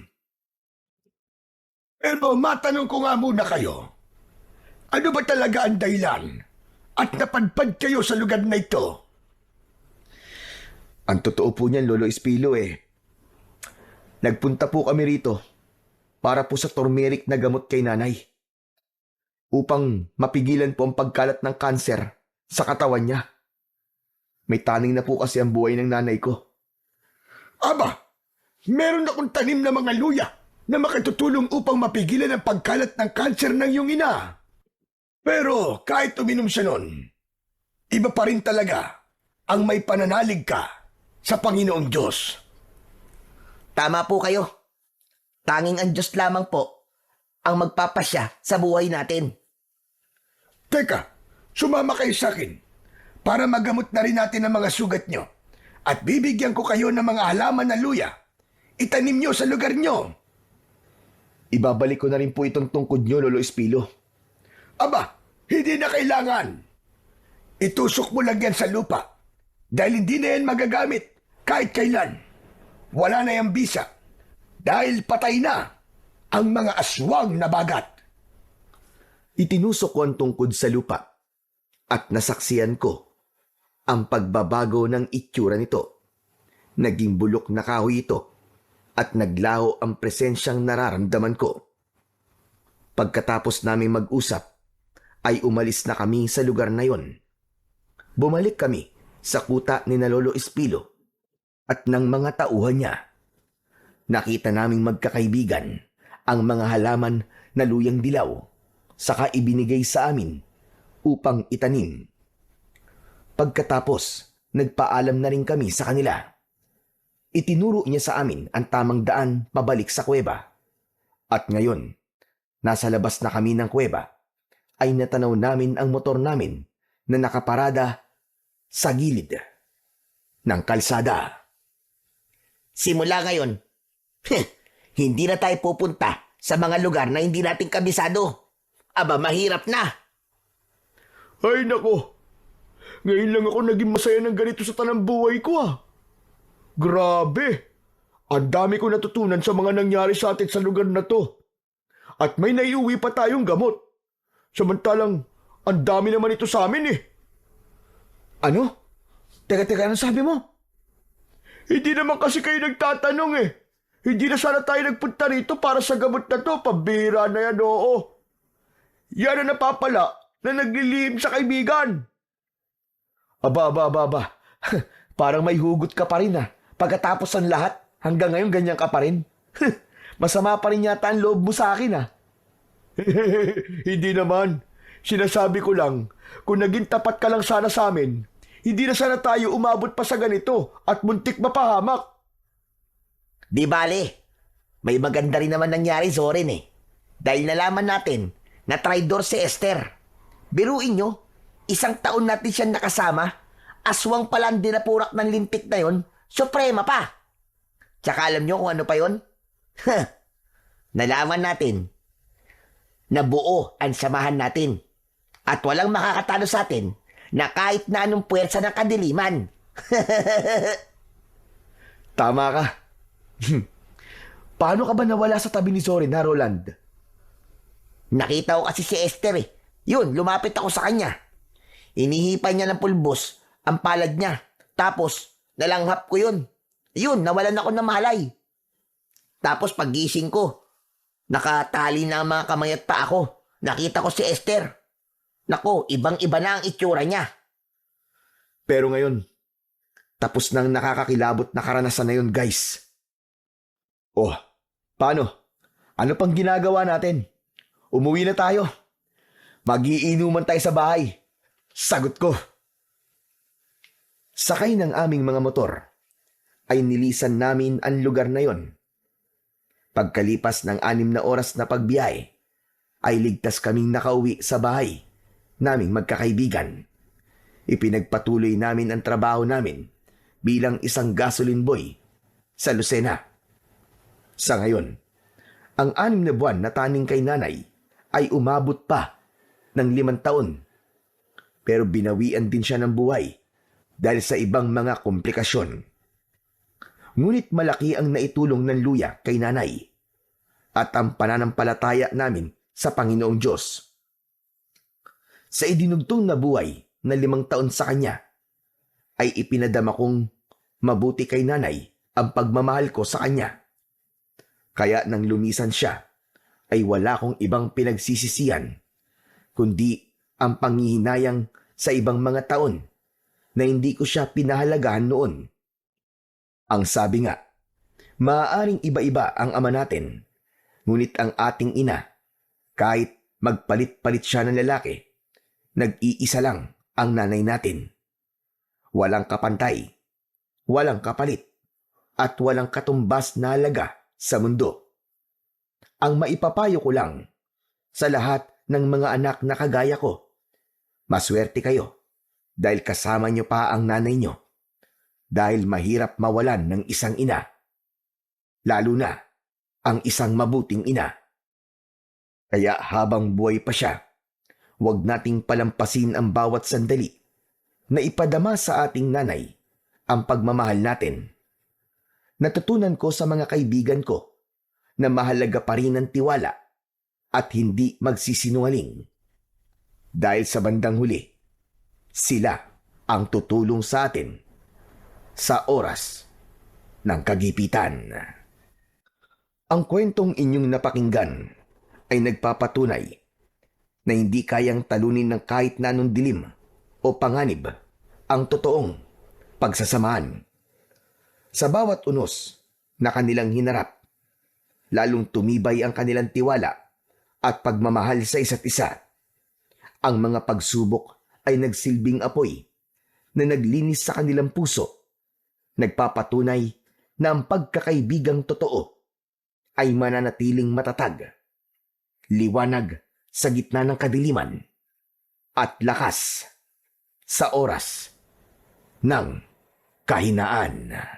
Pero matanong ko nga muna kayo, ano ba talaga ang dahilan at napadpad kayo sa lugar na ito? Ang totoo po niyan, Lolo Espilo nagpunta po kami rito para po sa turmeric na gamot kay nanay. Upang mapigilan po ang pagkalat ng kanser sa katawan niya. May taning na po kasi ang buhay ng nanay ko. Aba, meron akong tanim na mga luya na makatutulong upang mapigilan ang pagkalat ng kanser ng iyong ina. Pero kahit uminom siya nun, iba pa rin talaga ang may pananalig ka sa Panginoong Diyos. Tama po kayo. Tanging ang Diyos lamang po ang magpapasya sa buhay natin. Teka, sumama kayo sa akin para magamot na rin natin ang mga sugat nyo at bibigyan ko kayo ng mga halaman na luya. Itanim nyo sa lugar nyo. Ibabalik ko na rin po itong tungkod nyo, Lolo Espilo. Aba, hindi na kailangan. Itusok mo lang yan sa lupa dahil hindi na yan magagamit kahit kailan. Wala na yung bisa dahil patay na ang mga aswang na bagat. Itinusok ko ang tungkod sa lupa at nasaksiyan ko ang pagbabago ng itsura nito. Naging bulok na kahoy ito at naglaho ang presensyang nararamdaman ko. Pagkatapos namin mag-usap, ay umalis na kami sa lugar na yon. Bumalik kami sa kuta ni na Lolo Espilo at ng mga tauhan niya. Nakita naming magkakaibigan ang mga halaman na luyang dilaw, saka ibinigay sa amin upang itanim. Pagkatapos, nagpaalam na rin kami sa kanila. Itinuro niya sa amin ang tamang daan pabalik sa kuweba. At ngayon, nasa labas na kami ng kuweba, ay natanaw namin ang motor namin na nakaparada sa gilid ng kalsada. Simula ngayon, hindi na tayo pupunta sa mga lugar na hindi natin kabisado. Aba, mahirap na. Ay nako, ngayon lang ako naging masaya ng ganito sa tanang buhay ko ah. Grabe, ang dami ko natutunan sa mga nangyari sa atin sa lugar na to. At may naiuwi pa tayong gamot. Samantalang, ang dami naman ito sa amin eh. Ano? Teka, ano sabi mo? Hindi naman kasi kayo nagtatanong eh. Hindi na sana tayo nagpunta rito para sa gamot na to. Pambira na yan, oo. Yan ang napapala na naglilihim sa kaibigan. Aba. Parang may hugot ka pa rin ah. Pagkatapos ng lahat, hanggang ngayon ganyan ka pa rin. Masama pa rin yata ang loob mo sa akin ah. Hindi naman. Sinasabi ko lang, kung naging tapat ka lang sana sa amin, hindi na sana tayo umabot pa sa ganito at muntik mapahamak. Di bale, may maganda rin naman nangyari sa Oren eh. Dahil nalaman natin na traidor si Esther. Biruin nyo, 1 taon natin siyang nakasama, aswang pala ang dinapurak ng lintik na yon, suprema pa. Tsaka alam nyo kung ano pa yon? Nalaman natin na buo ang samahan natin at walang makakatalo sa atin na kahit na anong puwersa ng kadiliman. Tama ka. Paano ka ba nawala sa tabi ni Soren ha, Roland? Nakita ko kasi si Esther eh. Yun, lumapit ako sa kanya. Inihipan niya ng pulbos ang palad niya. Tapos, nalanghap ko yun. Yun, nawalan ako ng malay. Tapos paggising ko, nakatali na ang mga kamay at paa ko. Nakita ko si Esther. Nako, ibang-iba na ang itsura niya. Pero ngayon, tapos nang nakakakilabot na karanasan na yun, guys. Oh, paano? Ano pang ginagawa natin? Umuwi na tayo. Magiinuman tayo sa bahay. Sagot ko. Sakay ng aming mga motor, ay nilisan namin ang lugar na yon. Pagkalipas ng 6 na oras na pagbiyahe, ay ligtas kaming nakauwi sa bahay naming magkakaibigan. Ipinagpatuloy namin ang trabaho namin bilang isang gasoline boy sa Lucena. Sa ngayon, ang 6 na buwan na taning kay nanay ay umabot pa ng 5 taon. Pero binawian din siya ng buhay dahil sa ibang mga komplikasyon. Ngunit malaki ang naitulong ng luya kay nanay at ang pananampalataya namin sa Panginoong Diyos. Sa idinugtong na buhay na 5 taon sa kanya, ay ipinadama kong mabuti kay nanay ang pagmamahal ko sa kanya. Kaya nang lumisan siya, ay wala kong ibang pinagsisisihan, kundi ang panghihinayang sa ibang mga taon na hindi ko siya pinahalagahan noon. Ang sabi nga, maaaring iba-iba ang ama natin, ngunit ang ating ina, kahit magpalit-palit siya ng lalaki, nag-iisa lang ang nanay natin. Walang kapantay, walang kapalit, at walang katumbas na halaga sa mundo. Ang maipapayo ko lang sa lahat ng mga anak na kagaya ko, maswerte kayo dahil kasama niyo pa ang nanay niyo. Dahil mahirap mawalan ng isang ina, lalo na ang isang mabuting ina. Kaya habang buhay pa siya, huwag nating palampasin ang bawat sandali na ipadama sa ating nanay ang pagmamahal natin. Natutunan ko sa mga kaibigan ko na mahalaga pa rin ang tiwala at hindi magsisinungaling. Dahil sa bandang huli, sila ang tutulong sa atin sa oras ng kagipitan. Ang kwentong inyong napakinggan ay nagpapatunay na hindi kayang talunin ng kahit na anong dilim o panganib ang totoong pagsasamahan. Sa bawat unos na kanilang hinarap, lalong tumibay ang kanilang tiwala at pagmamahal sa isa't isa. Ang mga pagsubok ay nagsilbing apoy na naglinis sa kanilang puso, nagpapatunay na ang pagkakaibigang totoo ay mananatiling matatag, liwanag sa gitna ng kadiliman, at lakas sa oras ng kahinaan.